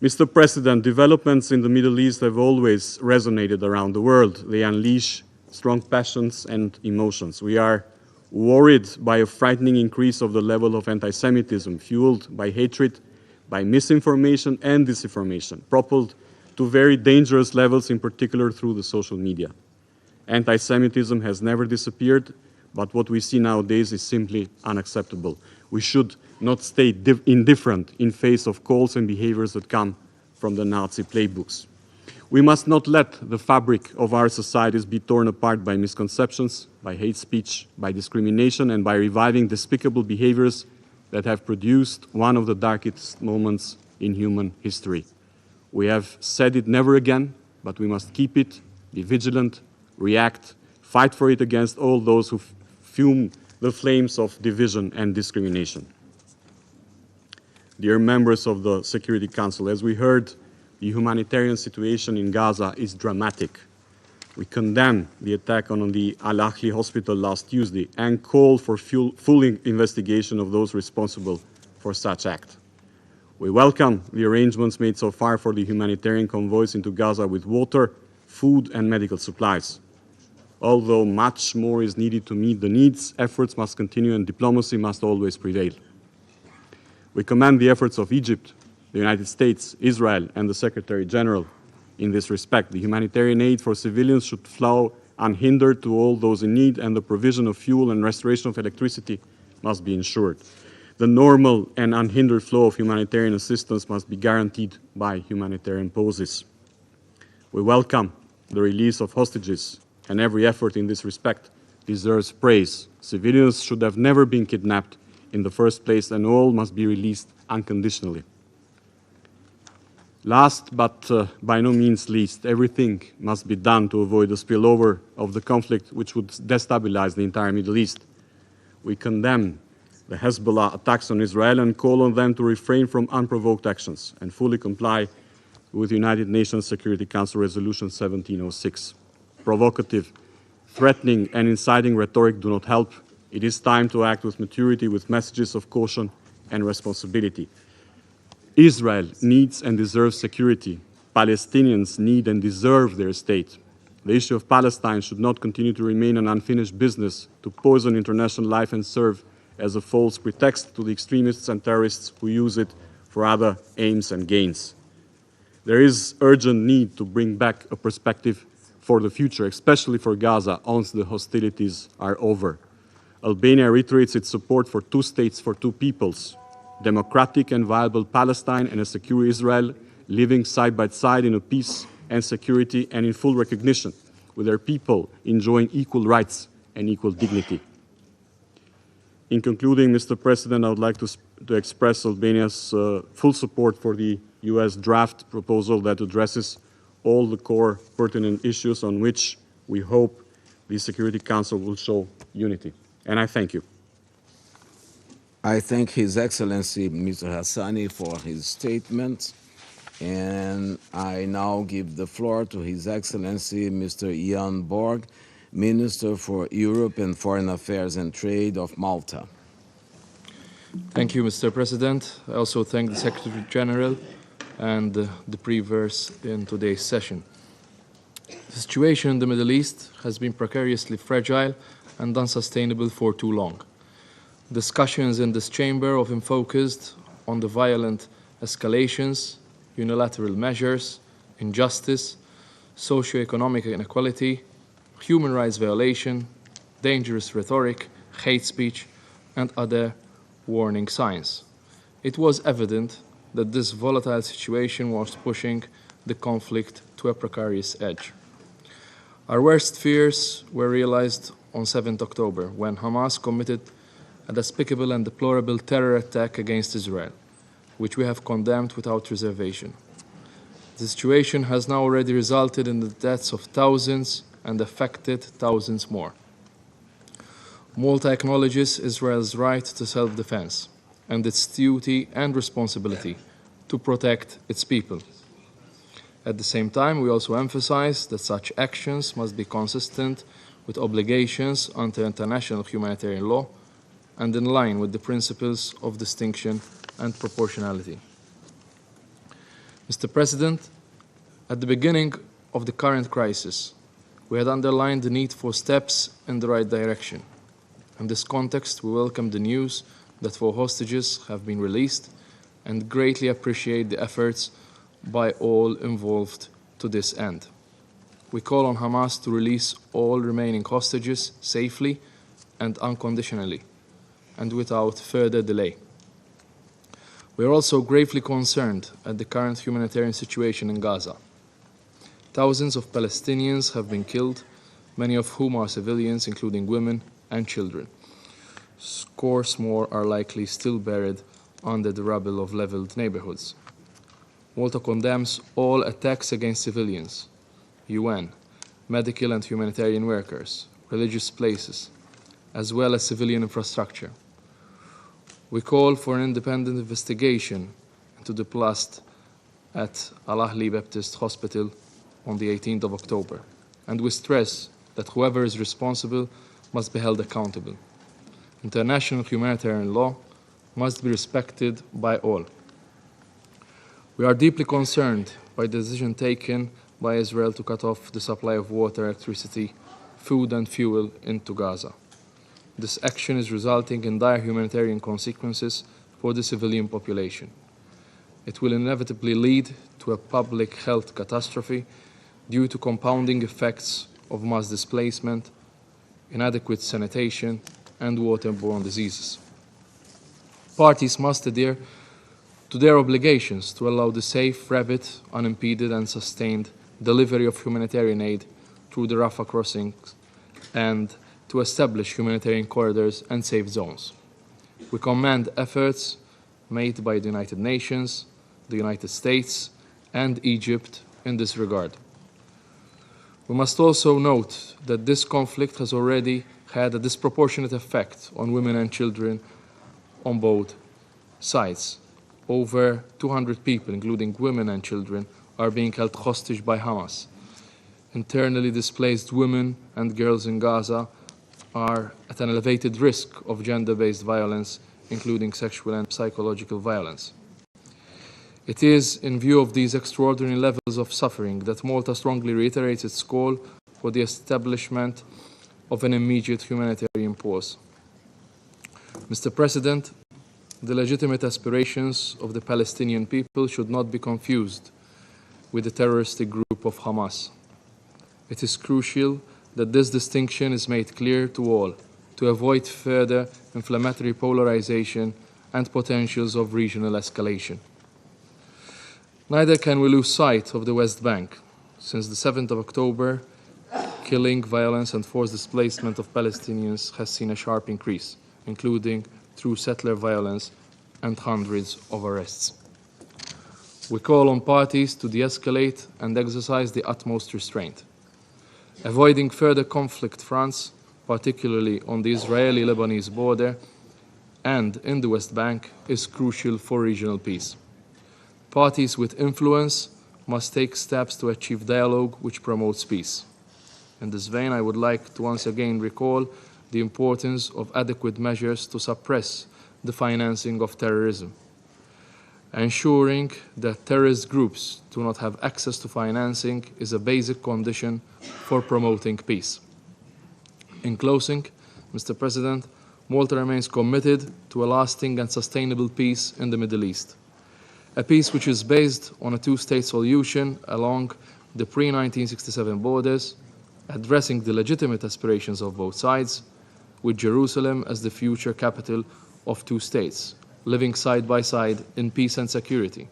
Mr. President, developments in the Middle East have always resonated around the world. They unleash strong passions and emotions. We are worried by a frightening increase of the level of anti-Semitism, fueled by hatred, by misinformation and disinformation, propelled to very dangerous levels, in particular through the social media. Anti-Semitism has never disappeared, but what we see nowadays is simply unacceptable. We should not stay indifferent in face of calls and behaviors that come from the Nazi playbooks. We must not let the fabric of our societies be torn apart by misconceptions, by hate speech, by discrimination, and by reviving despicable behaviors that have produced one of the darkest moments in human history. We have said it never again, but we must keep it, be vigilant, react, fight for it against all those who fume the flames of division and discrimination. Dear members of the Security Council, as we heard, the humanitarian situation in Gaza is dramatic. We condemn the attack on the Al-Ahli hospital last Tuesday and call for full investigation of those responsible for such act. We welcome the arrangements made so far for the humanitarian convoys into Gaza with water, food and medical supplies. Although much more is needed to meet the needs, efforts must continue and diplomacy must always prevail. We commend the efforts of Egypt, the United States, Israel, and the Secretary General in this respect. The humanitarian aid for civilians should flow unhindered to all those in need, and the provision of fuel and restoration of electricity must be ensured. The normal and unhindered flow of humanitarian assistance must be guaranteed by humanitarian pauses. We welcome the release of hostages, and every effort in this respect deserves praise. Civilians should have never been kidnapped in the first place, and all must be released unconditionally. Last but by no means least, everything must be done to avoid the spillover of the conflict which would destabilize the entire Middle East. We condemn the Hezbollah attacks on Israel and call on them to refrain from unprovoked actions and fully comply with United Nations Security Council Resolution 1706. Provocative, threatening and inciting rhetoric do not help. It is time to act with maturity, with messages of caution and responsibility. Israel needs and deserves security. Palestinians need and deserve their state. The issue of Palestine should not continue to remain an unfinished business to poison international life and serve as a false pretext to the extremists and terrorists who use it for other aims and gains. There is urgent need to bring back a perspective for the future, especially for Gaza, once the hostilities are over. Albania reiterates its support for two states for two peoples, democratic and viable Palestine and a secure Israel, living side by side in a peace and security and in full recognition, with their people enjoying equal rights and equal dignity. In concluding, Mr. President, I would like to express Albania's full support for the US draft proposal that addresses all the core pertinent issues on which we hope the Security Council will show unity. And I thank you. I thank His Excellency Mr. Hassani for his statement, and I now give the floor to His Excellency Mr. Jan Borg, Minister for Europe and Foreign Affairs and Trade of Malta. Thank you, Mr. President. I also thank the Secretary General and the briefers in today's session. The situation in the Middle East has been precariously fragile and unsustainable for too long. Discussions in this chamber often focused on the violent escalations, unilateral measures, injustice, socio-economic inequality, human rights violation, dangerous rhetoric, hate speech, and other warning signs. It was evident that this volatile situation was pushing the conflict to a precarious edge. Our worst fears were realized on 7th October, when Hamas committed a despicable and deplorable terror attack against Israel, which we have condemned without reservation. The situation has now already resulted in the deaths of thousands and affected thousands more. Malta acknowledges Israel's right to self-defense and its duty and responsibility to protect its people. At the same time, we also emphasize that such actions must be consistent with obligations under international humanitarian law and in line with the principles of distinction and proportionality. Mr. President, at the beginning of the current crisis, we had underlined the need for steps in the right direction. In this context, we welcome the news that 4 hostages have been released and greatly appreciate the efforts by all involved to this end. We call on Hamas to release all remaining hostages safely and unconditionally, and without further delay. We are also gravely concerned at the current humanitarian situation in Gaza. Thousands of Palestinians have been killed, many of whom are civilians, including women and children. Scores more are likely still buried under the rubble of leveled neighborhoods. Malta condemns all attacks against civilians, UN, medical and humanitarian workers, religious places, as well as civilian infrastructure. We call for an independent investigation into the blast at Al-Ahli Baptist Hospital on the 18th of October, and we stress that whoever is responsible must be held accountable. International humanitarian law must be respected by all. We are deeply concerned by the decision taken by Israel to cut off the supply of water, electricity, food and fuel into Gaza. This action is resulting in dire humanitarian consequences for the civilian population. It will inevitably lead to a public health catastrophe due to compounding effects of mass displacement, inadequate sanitation, and waterborne diseases. Parties must adhere to their obligations to allow the safe, rapid, unimpeded, and sustained delivery of humanitarian aid through the Rafah crossings and to establish humanitarian corridors and safe zones. We commend efforts made by the United Nations, the United States, and Egypt in this regard. We must also note that this conflict has already had a disproportionate effect on women and children on both sides. Over 200 people, including women and children, are being held hostage by Hamas. Internally displaced women and girls in Gaza are at an elevated risk of gender-based violence, including sexual and psychological violence. It is in view of these extraordinary levels of suffering that Malta strongly reiterates its call for the establishment of an immediate humanitarian pause. Mr. President, the legitimate aspirations of the Palestinian people should not be confused with the terroristic group of Hamas. It is crucial that this distinction is made clear to all to avoid further inflammatory polarization and potentials of regional escalation. Neither can we lose sight of the West Bank. Since the 7th of October, killing, violence and forced displacement of Palestinians has seen a sharp increase, including through settler violence and hundreds of arrests. We call on parties to de-escalate and exercise the utmost restraint. Avoiding further conflict fronts, particularly on the Israeli-Lebanese border and in the West Bank, is crucial for regional peace. Parties with influence must take steps to achieve dialogue which promotes peace. In this vein, I would like to once again recall the importance of adequate measures to suppress the financing of terrorism. Ensuring that terrorist groups do not have access to financing is a basic condition for promoting peace. In closing, Mr. President, Malta remains committed to a lasting and sustainable peace in the Middle East, a peace which is based on a two-state solution along the pre-1967 borders, addressing the legitimate aspirations of both sides, with Jerusalem as the future capital of two states, living side by side in peace and security,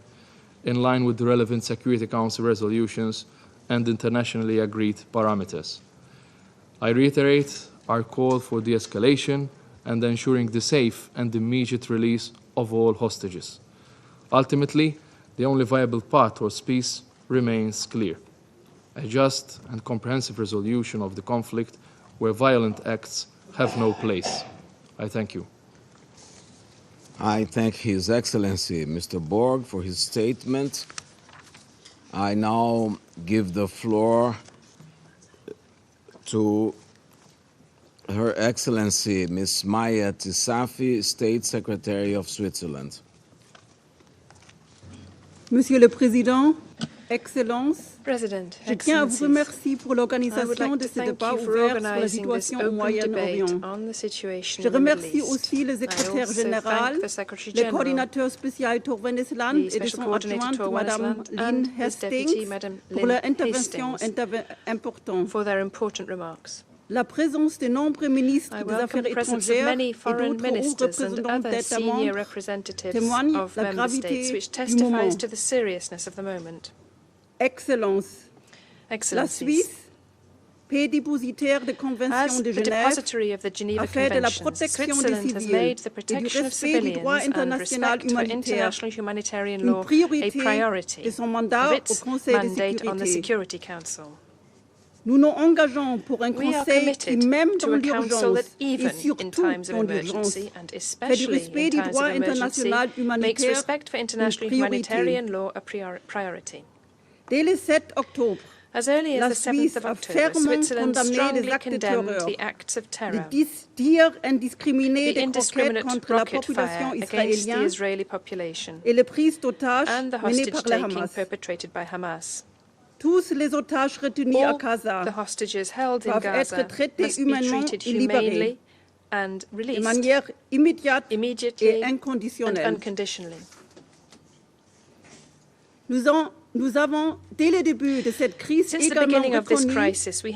in line with the relevant Security Council resolutions and internationally agreed parameters. I reiterate our call for de-escalation and ensuring the safe and immediate release of all hostages. Ultimately, the only viable path towards peace remains clear: a just and comprehensive resolution of the conflict where violent acts have no place. I thank you. I thank His Excellency Mr. Borg for his statement. I now give the floor to Her Excellency Ms. Maya Tisafi, State Secretary of Switzerland. Monsieur le Président, Excellences, President, je tiens à vous remercier pour l'organisation de ce débat ouvert sur la situation au Moyen-Orient. Je remercie aussi le secrétaire général, le coordinateur spécial Turkmenistan et de son adjointe, Mme Lynn Hastings, pour leur intervention importante. La présence de nombreux ministres des Affaires étrangères et d'autres hauts représentants d'États membres témoigne de la gravité du moment. Excellences, la Suisse, pays dépositaire de Convention de Genève, a fait de la protection des civils et du respect du droit international humanitaire une priorité de son mandat au Conseil de sécurité. Nous nous engageons pour un Conseil qui, même dans l'urgence et surtout dans l'urgence, fait du respect du droit international humanitaire une priorité. Dès le 7 octobre, la Suisse a fermement condamné les actes de terreur, les tirs indiscriminés des roquettes contre la population israélienne et les prises d'otages menées par le Hamas. Tous les otages retenus à Gaza doivent être traités humainement et libérés de manière immédiate et inconditionnelle. Nous avons, dès le début de cette crise, également reconnu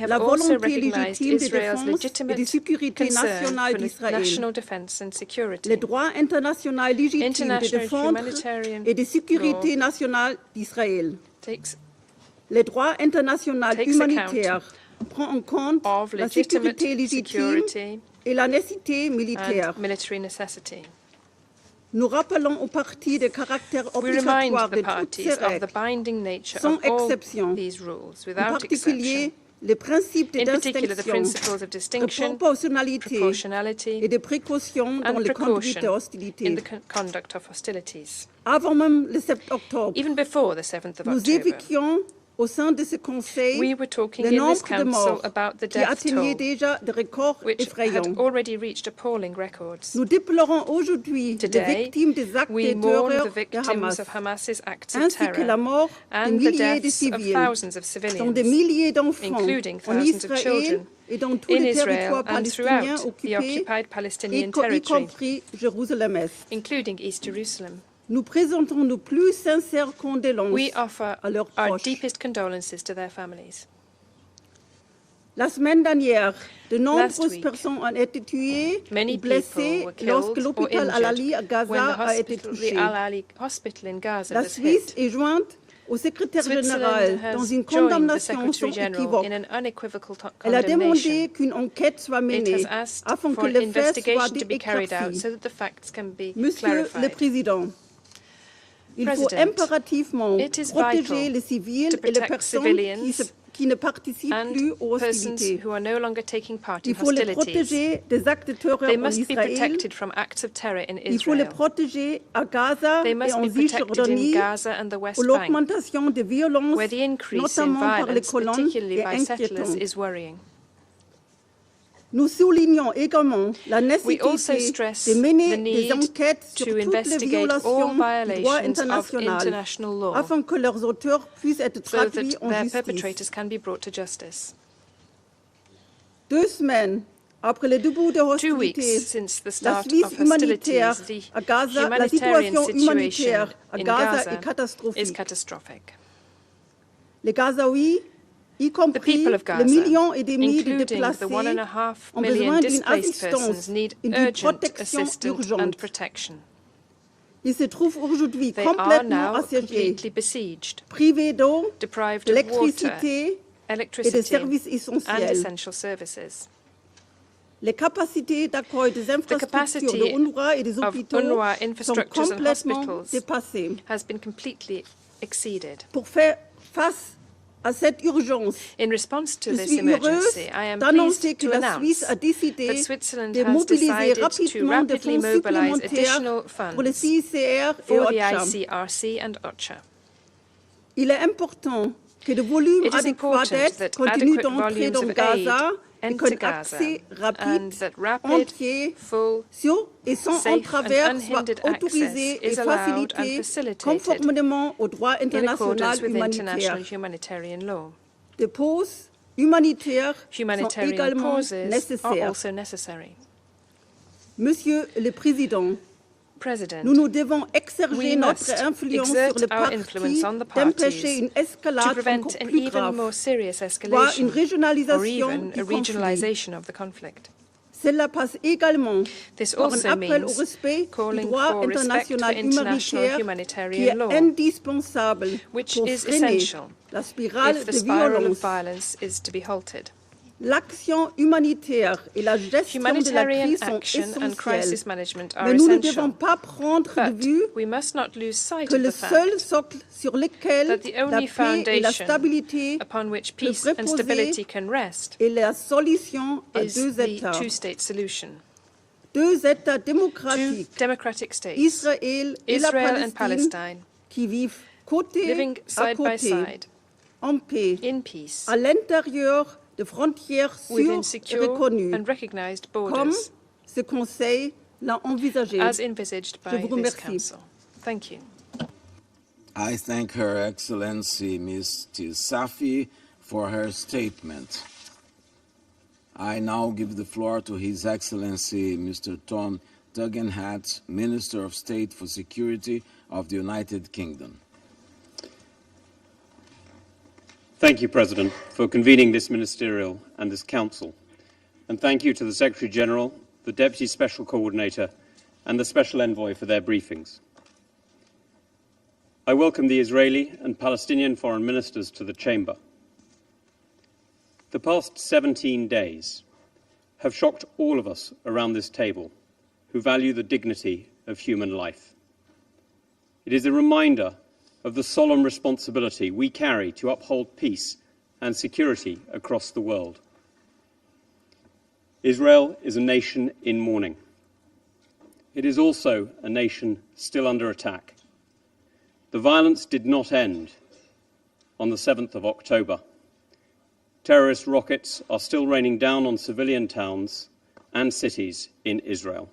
la volonté légitime de défense et de sécurité nationale d'Israël, le droit international légitime de défendre et de sécurité nationale d'Israël. Le droit international humanitaire prend en compte la sécurité légitime et la nécessité militaire. Nous rappelons aux parties le caractère obligatoire de toutes ces règles, sans exception, en particulier les principes de distinction, de proportionnalité et de précaution dans le conduite de hostilité. Avant même le 7 octobre, nous évoquions au sein de ce Conseil le nombre de morts qui atteignait déjà des records effrayants. Nous déplorons aujourd'hui les victimes des actes de terreur de Hamas, ainsi que la mort de milliers de civils, dont des milliers d'enfants en Israël et dans tous les territoires palestiniens occupés, y compris Jérusalem-Est. Nous présentons nos plus sincères condoléances à leurs proches. La semaine dernière, de nombreuses personnes ont été tuées ou blessées lorsque l'hôpital Al-Ali à Gaza a été touché. La Suisse est jointe au secrétaire général dans une condamnation sans équivoque. Elle a demandé qu'une enquête soit menée afin que les faits soient éclaircis. Monsieur le Président, il faut impérativement protéger les civils et les personnes qui ne participent plus aux hostilités. Il faut les protéger des actes de terreur en Israël. Il faut les protéger à Gaza et en Cisjordanie, où l'augmentation des violences, notamment par les colons, est inquiétante. Nous soulignons également la nécessité de mener des enquêtes sur toutes les violations du droit international afin que leurs auteurs puissent être traduits en justice. 2 semaines Après le début des 2 weeks hostilités, since the la start situation of hostilities, humanitaire à Gaza, la humanitarian situation humanitaire situation à in Gaza Gaza est is catastrophique. catastrophic. Les Gazaouis, y compris people of les Gaza, millions et des milliers de including déplacés, the 1.5 ont million besoin d'une displaced persons, assistance need et d'une urgent protection assistance and urgente. protection. Ils se trouvent aujourd'hui They are complètement now assiégés, completely besieged, privés d'eau, deprived of water, d'électricité et de electricity, services and essentiels. essential services. Les capacités d'accueil des infrastructures de UNRWA et des of hôpitaux UNRWA sont infrastructures and complètement hospitals dépassées. has been completely exceeded. Pour faire face à cette urgence, In response to je this suis heureuse emergency, I am d'annoncer pleased que to la announce Suisse a décidé that Switzerland de has mobiliser decided to rapidement des rapidly fonds mobilize supplémentaires additional pour les funds CICR et for the OCHA. ICRC and OCHA. Il est important que le volume It is adéquat important d'aide that continue adequate d'entrer volumes dans of Gaza aid et enter qu'un Gaza, accès and rapide, that rapid, entier, full, sûr et sans safe and entravers soit unhindered autorisé access et is allowed and facilité facilitated conformément au droit in international accordance with humanitaire. international humanitarian law. Des pauses humanitaires sont Humanitarian également pauses are nécessaires. also necessary. Monsieur le Président, President, nous devons we exercer must notre influence sur exert les our influence parties on the d'empêcher parties une to escalade prevent encore an plus even grave, more serious voire escalation une or régionalisation even du a conflit. regionalization of the conflict. Cela passe également This par un also appel au means respect du calling droit for respect for international international humanitaire qui humanitarian est law, indispensable which pour is freiner essential la spirale if the de spiral of violence. violence is to be halted. L'action humanitaire et la gestion de la Humanitarian crise sont action and essentielles, crisis management are mais nous ne essential, devons pas prendre de but vue we must not lose sight que of le the seul fact socle sur lequel that the la only paix et la foundation stabilité upon which peuvent peace and reposer stability can rest est la solution à is deux the États. two-state solution. Deux États Two démocratiques, democratic states, Israël et la Israel and Palestine, Palestine, qui vivent côté living à side by côté, side en paix, in peace, à l'intérieur de frontières within sûres et secure reconnues, and recognized comme borders, ce Conseil l'a envisagé. as envisaged Je by vous this remercie. Council. Thank you. I thank Her Excellency Ms. Safi for her statement. I now give the floor to His Excellency Mr. Ton Tugendhat, Minister of State for Security of the United Kingdom. Thank you, President, for convening this ministerial and this council. And thank you to the Secretary-General, the Deputy Special Coordinator, and the Special Envoy for their briefings. I welcome the Israeli and Palestinian foreign ministers to the Chamber. The past 17 days have shocked all of us around this table who value the dignity of human life. It is a reminder of the solemn responsibility we carry to uphold peace and security across the world. Israel is a nation in mourning. It is also a nation still under attack. The violence did not end on the 7th of October. Terrorist rockets are still raining down on civilian towns and cities in Israel.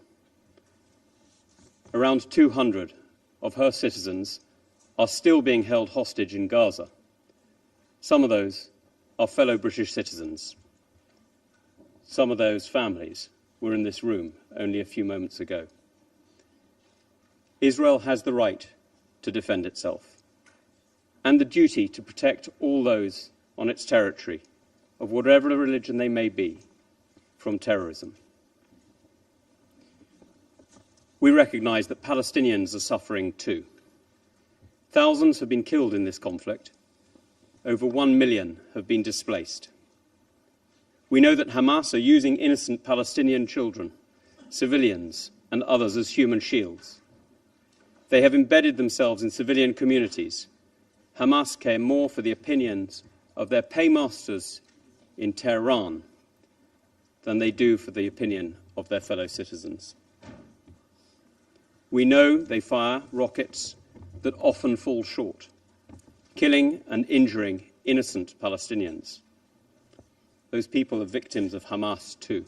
Around 200 of her citizens are still being held hostage in Gaza. Some of those are fellow British citizens. Some of those families were in this room only a few moments ago. Israel has the right to defend itself and the duty to protect all those on its territory, of whatever religion they may be, from terrorism. We recognise that Palestinians are suffering too. Thousands have been killed in this conflict. Over 1 million have been displaced. We know that Hamas are using innocent Palestinian children, civilians, and others as human shields. They have embedded themselves in civilian communities. Hamas care more for the opinions of their paymasters in Tehran than they do for the opinion of their fellow citizens. We know they fire rockets that often fall short, killing and injuring innocent Palestinians. Those people are victims of Hamas too.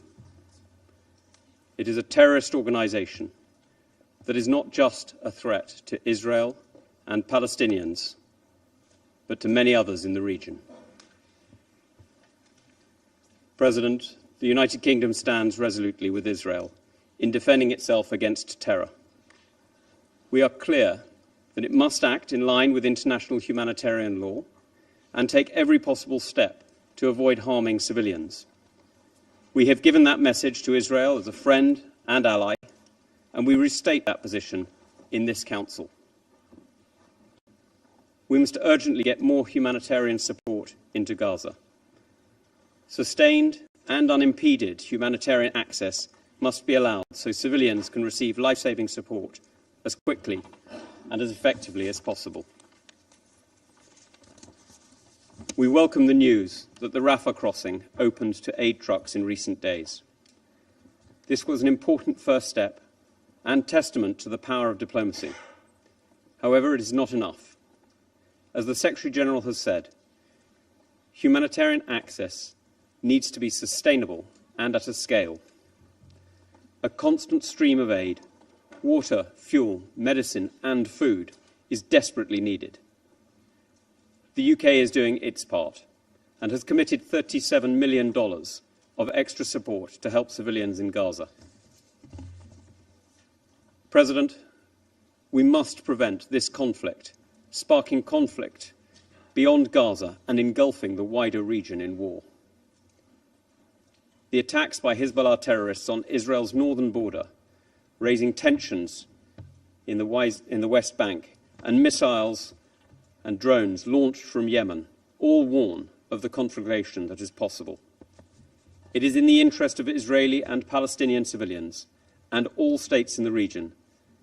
It is a terrorist organization that is not just a threat to Israel and Palestinians, but to many others in the region. President, the United Kingdom stands resolutely with Israel in defending itself against terror. We are clear that it must act in line with international humanitarian law and take every possible step to avoid harming civilians. We have given that message to Israel as a friend and ally, and we restate that position in this Council. We must urgently get more humanitarian support into Gaza. Sustained and unimpeded humanitarian access must be allowed so civilians can receive life-saving support as quickly and as effectively as possible. We welcome the news that the Rafah crossing opened to aid trucks in recent days. This was an important first step and testament to the power of diplomacy. However, it is not enough. As the Secretary-General has said, humanitarian access needs to be sustainable and at a scale. A constant stream of aid, water, fuel, medicine and food is desperately needed. The UK is doing its part and has committed $37 million of extra support to help civilians in Gaza. President, we must prevent this conflict, sparking conflict beyond Gaza and engulfing the wider region in war. The attacks by Hezbollah terrorists on Israel's northern border, raising tensions in the West Bank, and missiles and drones launched from Yemen, all warn of the conflagration that is possible. It is in the interest of Israeli and Palestinian civilians and all states in the region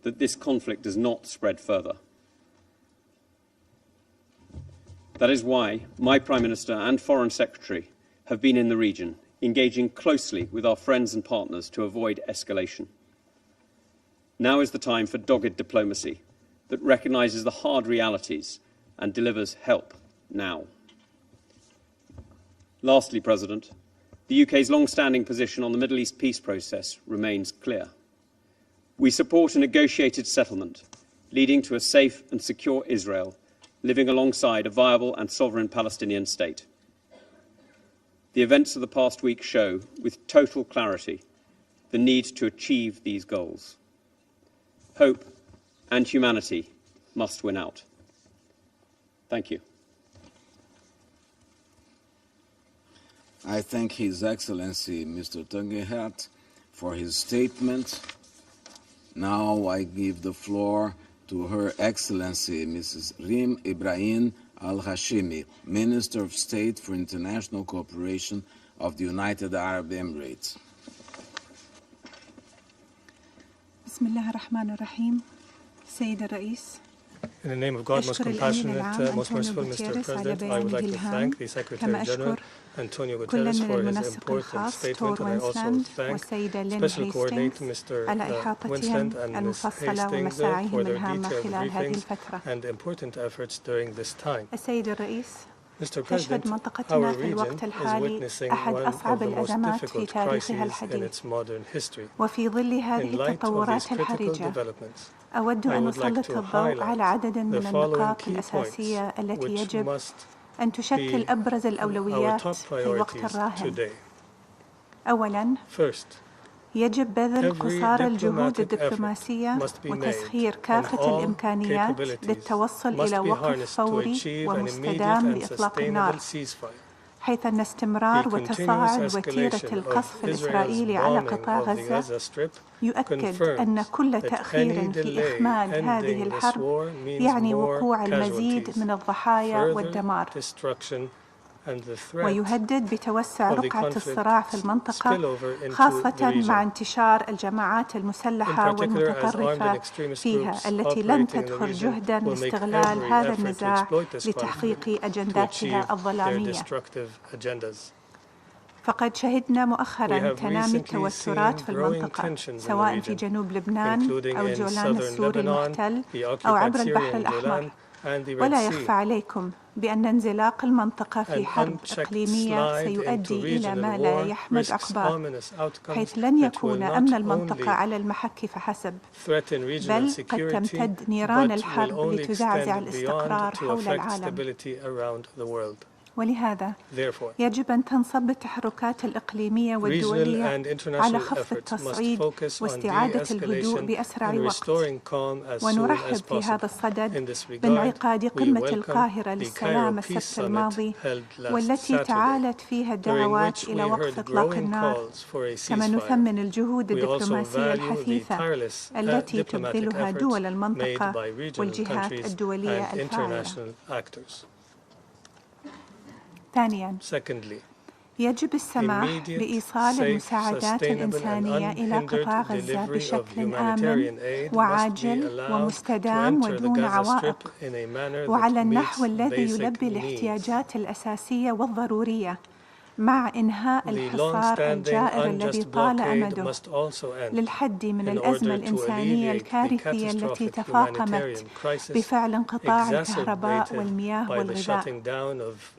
that this conflict does not spread further. That is why my Prime Minister and Foreign Secretary have been in the region, engaging closely with our friends and partners to avoid escalation. Now is the time for dogged diplomacy that recognises the hard realities and delivers help now. Lastly, President, the UK's long-standing position on the Middle East peace process remains clear. We support a negotiated settlement leading to a safe and secure Israel living alongside a viable and sovereign Palestinian state. The events of the past week show with total clarity the need to achieve these goals. Hope and humanity must win out. Thank you. I thank His Excellency Mr. Tungehat for his statement. Now I give the floor to Her Excellency Mrs. Rim Ibrahim Al-Hashimi, Minister of State for International Cooperation of the United Arab Emirates. بسم الله الرحمن الرحيم. سيد الرئيس. In the name of God, most compassionate, most merciful, Mr. President, I would like to thank the Secretary General, Antony Guterres, for his important statement, and I also thank Special Coordinator Mr. Winsland and Ms. Hastings for their detailed briefings and important efforts during this time. Mr. President, our region is witnessing one of the most difficult crises in its modern history. In light of these critical developments, أود أن أسلط الضوء على عدد من النقاط الأساسية التي يجب أن تشكل أبرز الأولويات في الوقت الراهن. أولاً، يجب بذل قصارى الجهود الدبلوماسية وتسخير كافة الإمكانيات للتوصل إلى وقف فوري ومستدام لإطلاق النار، حيث أن استمرار وتصاعد وتيرة القصف الإسرائيلي على قطاع غزة يؤكد أن كل تأخير في إخماد هذه الحرب يعني وقوع المزيد من الضحايا والدمار، ويهدد بتوسع رقعة الصراع في المنطقة، خاصة مع انتشار الجماعات المسلحة والمتطرفة فيها التي لن تدخر جهدا لاستغلال هذا النزاع لتحقيق أجنداتها الظلامية. فقد شهدنا مؤخرا تنامي التوترات في المنطقة، سواء في جنوب لبنان أو جولان السوري المحتل أو عبر البحر الأحمر، ولا يخفى عليكم بأن انزلاق المنطقة في حرب إقليمية سيؤدي إلى ما لا يحمد عقباه، حيث لن يكون أمن المنطقة على المحك فحسب، بل قد تمتد نيران الحرب لتزعزع الاستقرار حول العالم. ولهذا يجب أن تنصب التحركات الإقليمية والدولية على خفض التصعيد واستعادة الهدوء بأسرع وقت. ونرحب في هذا الصدد بانعقاد قمة القاهرة للسلام السبت الماضي، والتي تعالت فيها الدعوات إلى وقف إطلاق النار، كما نثمن الجهود الدبلوماسية الحثيثة التي تبذلها دول المنطقة والجهات الدولية الفاعلة. ثانياً، يجب السماح بإيصال المساعدات الإنسانية إلى قطاع غزة بشكل آمن وعاجل ومستدام ودون عوائق، وعلى النحو الذي يلبي الاحتياجات الأساسية والضرورية، مع إنهاء الحصار الجائر الذي طال أمده، للحد من الأزمة الإنسانية الكارثية التي تفاقمت بفعل انقطاع الكهرباء والمياه والغذاء،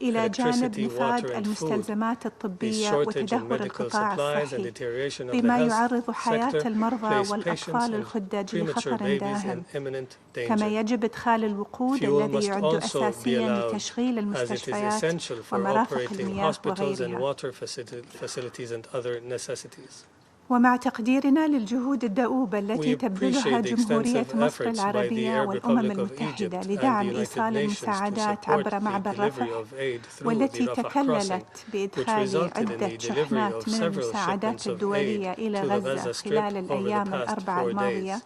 إلى جانب نفاذ المستلزمات الطبية وتدهور القطاع الصحي، بما يعرض حياة المرضى والأطفال الخدج لخطر داهم. كما يجب إدخال الوقود الذي يعد أساسياً لتشغيل المستشفيات ومرافق المياه وغيرها. ومع تقديرنا للجهود الدؤوبة التي تبذلها جمهورية مصر العربية والأمم المتحدة لدعم إيصال المساعدات عبر معبر رفح، والتي تكللت بإدخال عدة شحنات من المساعدات الدولية إلى غزة خلال الأيام الأربعة الماضية،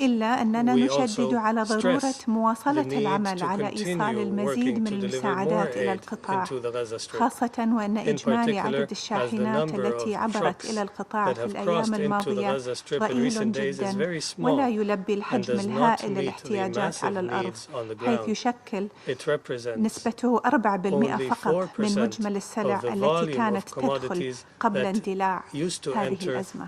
إلا أننا نشدد على ضرورة مواصلة العمل على إيصال المزيد من المساعدات إلى القطاع، خاصة وأن إجمالي عدد الشاحنات التي عبرت إلى القطاع في الأيام الماضية ضئيل جدا، ولا يلبي الحجم الهائل للاحتياجات على الأرض، حيث يشكل نسبته 4% فقط من مجمل السلع التي كانت تدخل قبل اندلاع هذه الأزمة.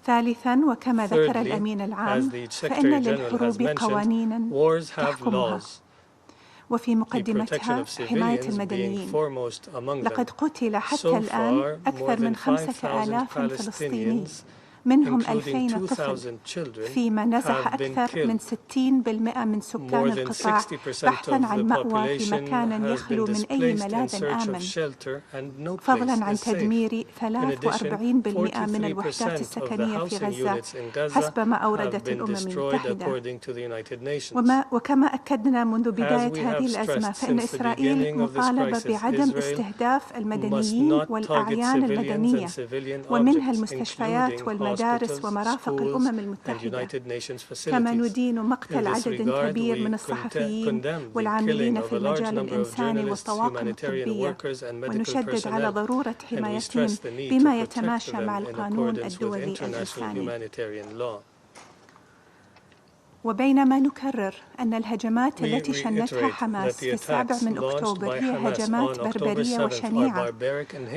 ثالثاً، وكما ذكر الأمين العام، فإن للحروب قوانيناً تحكمها، وفي مقدمتها حماية المدنيين. لقد قتل حتى الآن أكثر من 5,000 فلسطيني، منهم 2,000 طفل، فيما نزح أكثر من 60% من سكان القطاع بحثاً عن مأوى في مكان يخلو من أي ملاذ آمن، فضلاً عن تدمير 43% من الوحدات السكنية في غزة حسب ما أوردت الأمم المتحدة. وكما أكدنا منذ بداية هذه الأزمة، فإن إسرائيل مطالبة بعدم استهداف المدنيين والأعيان المدنية، ومنها المستشفيات والمدارس ومرافق الأمم المتحدة. كما ندين مقتل عدد كبير من الصحفيين والعاملين في المجال الإنساني والطواقم الطبية، ونشدد على ضرورة حمايتهم بما يتماشى مع القانون الدولي الإنساني. وبينما نكرر أن الهجمات التي شنتها حماس في 7 أكتوبر هي هجمات بربرية وشنيعة،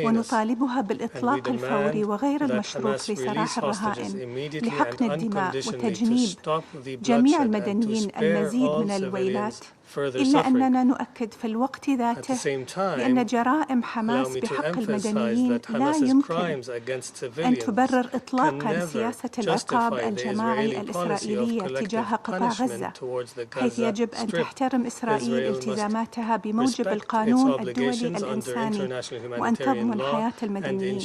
ونطالبها بالإطلاق الفوري وغير المشروط لسراح الرهائن لحقن الدماء وتجنيب جميع المدنيين المزيد من الويلات، إلا أننا نؤكد في الوقت ذاته بأن جرائم حماس بحق المدنيين لا يمكن أن تبرر إطلاقاً سياسة العقاب الجماعي الإسرائيلية تجاه قطاع غزة، حيث يجب أن تحترم إسرائيل التزاماتها بموجب القانون الدولي الإنساني وأن تضمن حياة المدنيين.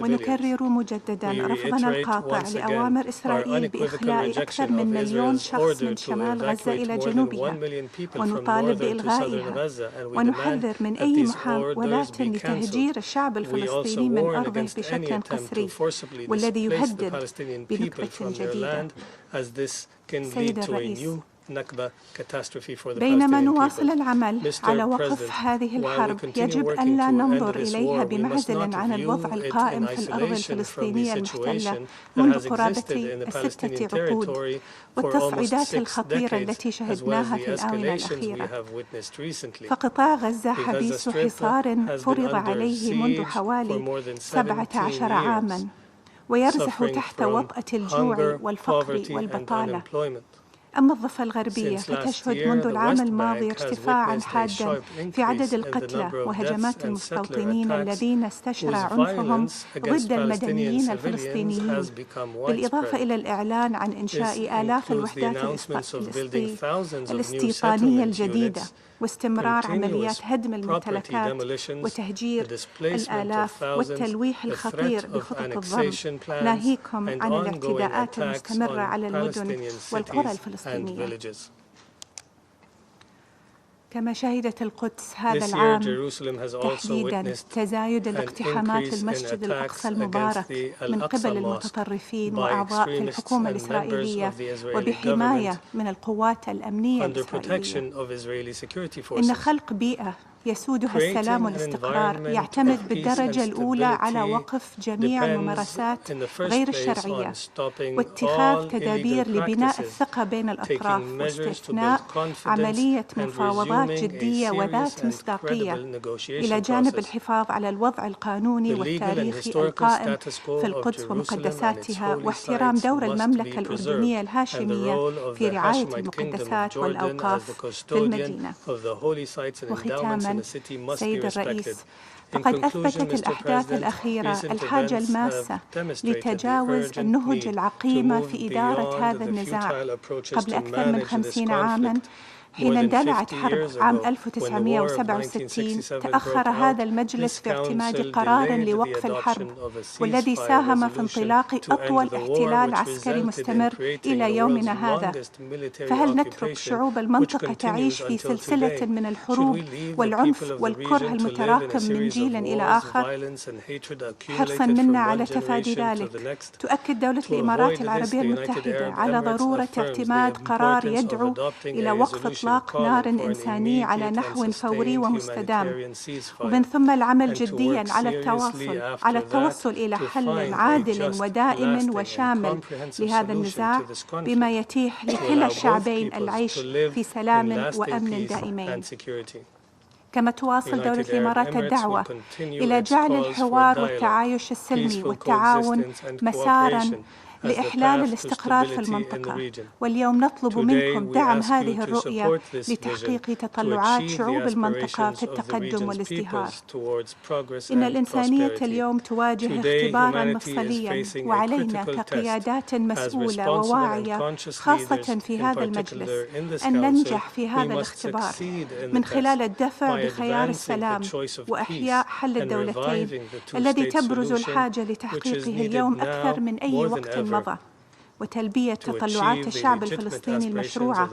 ونكرر مجدداً رفضنا القاطع لأوامر إسرائيل بإخلاء أكثر من 1,000,000 شخص من شمال غزة إلى جنوبها، ونطالب بإلغائها، ونحذر من أي محاولات لتهجير الشعب الفلسطيني من أرضه بشكل قسري، والذي يهدد بنكبة جديدة. سيد الرئيس، بينما نواصل العمل على وقف هذه الحرب، يجب أن لا ننظر إليها بمعزل عن الوضع القائم في الأرض الفلسطينية المحتلة منذ قرابة 6 عقود، والتصعيدات الخطيرة التي شهدناها في الآونة الأخيرة. فقطاع غزة حبيس حصار فرض عليه منذ حوالي 17 عاماً، ويرزح تحت وطأة الجوع والفقر والبطالة. أما الضفة الغربية فتشهد منذ العام الماضي ارتفاعاً حاداً في عدد القتلى وهجمات المستوطنين الذين استشرى عنفهم ضد المدنيين الفلسطينيين، بالإضافة إلى الإعلان عن إنشاء آلاف الوحدات الاستيطانية الجديدة واستمرار عمليات هدم الممتلكات وتهجير الآلاف والتلويح الخطير بخطط الضم، ناهيكم عن الاعتداءات المستمرة على المدن والقرى الفلسطينية. كما شهدت القدس هذا العام تحديداً تزايد الاقتحامات المسجد الأقصى المبارك من قبل المتطرفين وأعضاء في الحكومة الإسرائيلية وبحماية من القوات الأمنية الإسرائيلية. إن خلق بيئة يسودها السلام والاستقرار يعتمد بالدرجة الأولى على وقف جميع الممارسات غير الشرعية واتخاذ تدابير لبناء الثقة بين الأطراف واستثناء عملية مفاوضات جدية وذات مصداقية إلى جانب الحفاظ على الوضع القانوني والتاريخي القائم في القدس ومقدساتها واحترام دور المملكة الأردنية الهاشمية في رعاية المقدسات والأوقاف في المدينة. وختاماً سيد الرئيس، فقد أثبتت الأحداث الأخيرة الحاجة الماسة لتجاوز النهج العقيمة في إدارة هذا النزاع. قبل أكثر من 50 عاماً حين اندلعت حرب عام 1967 تأخر هذا المجلس في اعتماد قرار لوقف الحرب، والذي ساهم في انطلاق أطول احتلال عسكري مستمر إلى يومنا هذا. فهل نترك شعوب المنطقة تعيش في سلسلة من الحروب والعنف والكره المتراكم من جيل إلى آخر؟ حرصا منا على تفادي ذلك، تؤكد دولة الإمارات العربية المتحدة على ضرورة اعتماد قرار يدعو إلى وقف إطلاق نار إنساني على نحو فوري ومستدام، ومن ثم العمل جديا على التوصل إلى حل عادل ودائم وشامل لهذا النزاع بما يتيح لكلا الشعبين العيش في سلام وأمن دائمين. كما تواصل دولة الإمارات الدعوة إلى جعل الحوار والتعايش السلمي والتعاون مساراً لإحلال الاستقرار في المنطقة، واليوم نطلب منكم دعم هذه الرؤية لتحقيق تطلعات شعوب المنطقة في التقدم والازدهار. إن الإنسانية اليوم تواجه اختباراً مفصلياً، وعلينا كقيادات مسؤولة وواعية خاصة في هذا المجلس أن ننجح في هذا الاختبار من خلال الدفع بخيار السلام وإحياء حل الدولتين الذي تبرز الحاجة لتحقيقه اليوم أكثر من أي وقت مضى، وتلبية تطلعات الشعب الفلسطيني المشروعة،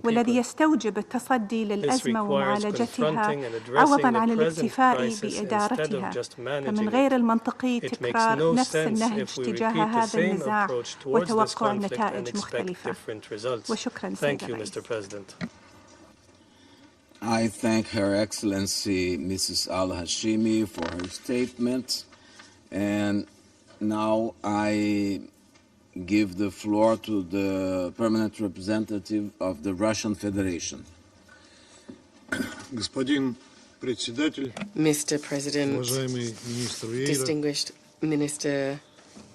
والذي يستوجب التصدي للأزمة ومعالجتها عوضاً عن الاكتفاء بإدارتها. فمن غير المنطقي تكرار نفس النهج تجاه هذا النزاع وتوقع نتائج مختلفة. وشكراً سيد الرئيس. I thank Her Excellency Mrs. Al-Hashimi for her statement, and now I give the floor to the permanent representative of the Russian Federation. Mr. President, distinguished Minister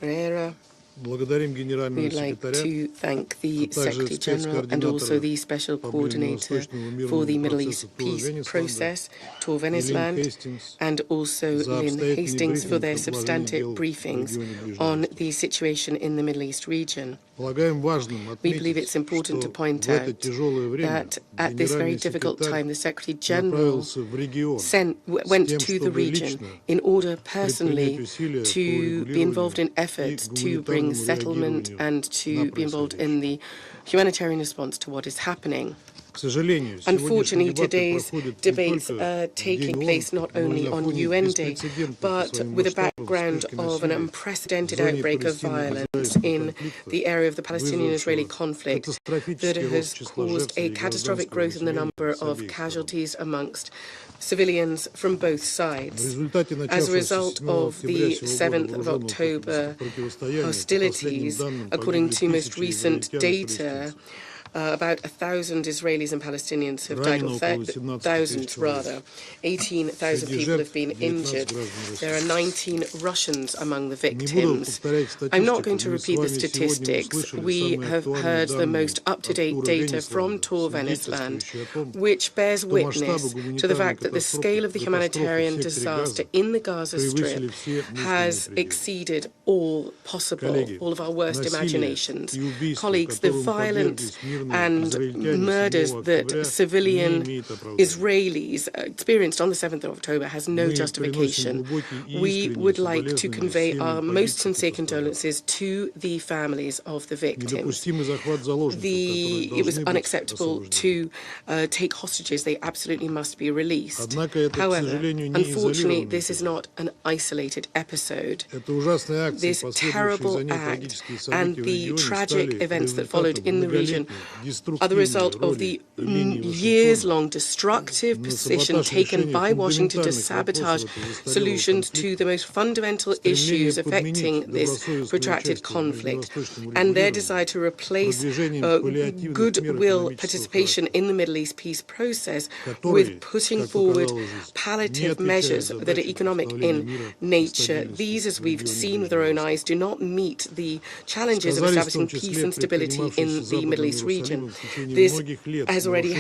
Herrera, we'd like to thank the Secretary General and also the Special Coordinator for the Middle East Peace Process, Tor Venisland, and also Lynn Hastings for their substantive briefings on the situation in the Middle East region. We believe it's important to point out that at this very difficult time, the Secretary General went to the region in order personally to be involved in efforts to bring settlement and to be involved in the humanitarian response to what is happening. Unfortunately, today's debates are taking place not only on UN Day, but with a background of an unprecedented outbreak of violence in the area of the Palestinian-Israeli conflict that has caused a catastrophic growth in the number of casualties amongst civilians from both sides. As a result of the 7th of October hostilities, according to most recent data, about 1,000 Israelis and Palestinians have died, or thousands rather. 18,000 people have been injured. There are 19 Russians among the victims. I'm not going to repeat the statistics. We have heard the most up-to-date data from Tor Venesland, which bears witness to the fact that the scale of the humanitarian disaster in the Gaza Strip has exceeded all possible, all of our worst imaginations. Colleagues, the violence and murders that civilian Israelis experienced on the 7th of October has no justification. We would like to convey our most sincere condolences to the families of the victims. It was unacceptable to take hostages. They absolutely must be released. However, unfortunately, this is not an isolated episode. This terrible act and the tragic events that followed in the region are the result of the years-long destructive position taken by Washington to sabotage solutions to the most fundamental issues affecting this protracted conflict, and their desire to replace goodwill participation in the Middle East peace process with putting forward palliative measures that are economic in nature. These, as we've seen with our own eyes, do not meet the challenges of establishing peace and stability in the Middle East region. This has already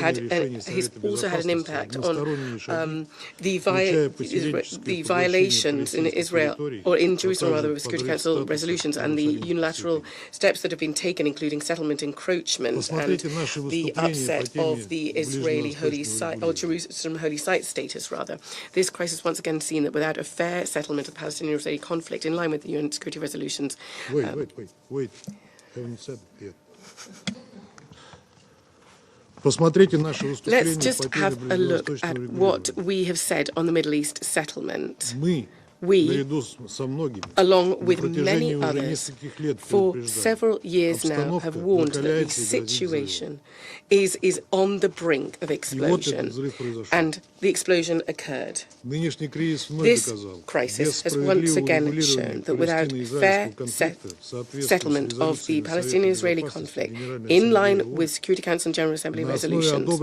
also had an impact on the violations in Israel, or in Jerusalem rather, of Security Council resolutions and the unilateral steps that have been taken, including settlement encroachment and the upset of the Israeli holy site, or Jerusalem holy site status rather. This crisis once again seen that without a fair settlement of the Palestinian-Israeli conflict in line with the UN security resolutions. Wait. Haven't said yet. Let's just have a look at what we have said on the Middle East settlement. We, along with many others, for several years now have warned that the situation is on the brink of explosion, and the explosion occurred. This crisis has once again shown that without fair settlement of the Palestinian-Israeli conflict, in line with Security Council and General Assembly resolutions,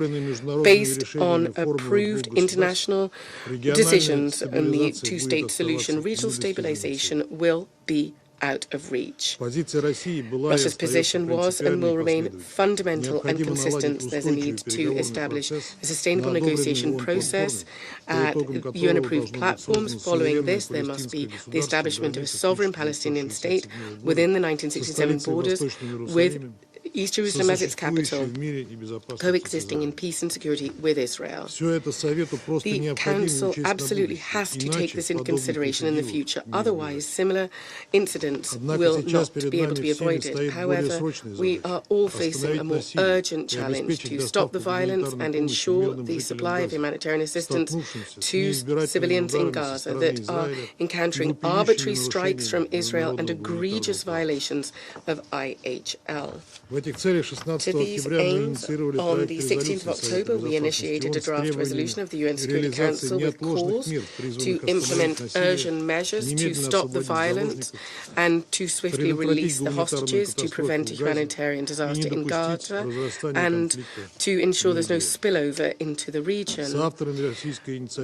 based on approved international decisions on the two-state solution, regional stabilization will be out of reach. Russia's position was and will remain fundamental and consistent. There's a need to establish a sustainable negotiation process at UN-approved platforms. Following this, there must be the establishment of a sovereign Palestinian state within the 1967 borders, with East Jerusalem as its capital, coexisting in peace and security with Israel. The Council absolutely has to take this into consideration in the future. Otherwise, similar incidents will not be able to be avoided. However, we are all facing a more urgent challenge to stop the violence and ensure the supply of humanitarian assistance to civilians in Gaza that are encountering arbitrary strikes from Israel and egregious violations of IHL. To these aims, on the 16th of October, we initiated a draft resolution of the UN Security Council with calls to implement urgent measures to stop the violence and to swiftly release the hostages to prevent a humanitarian disaster in Gaza and to ensure there's no spillover into the region.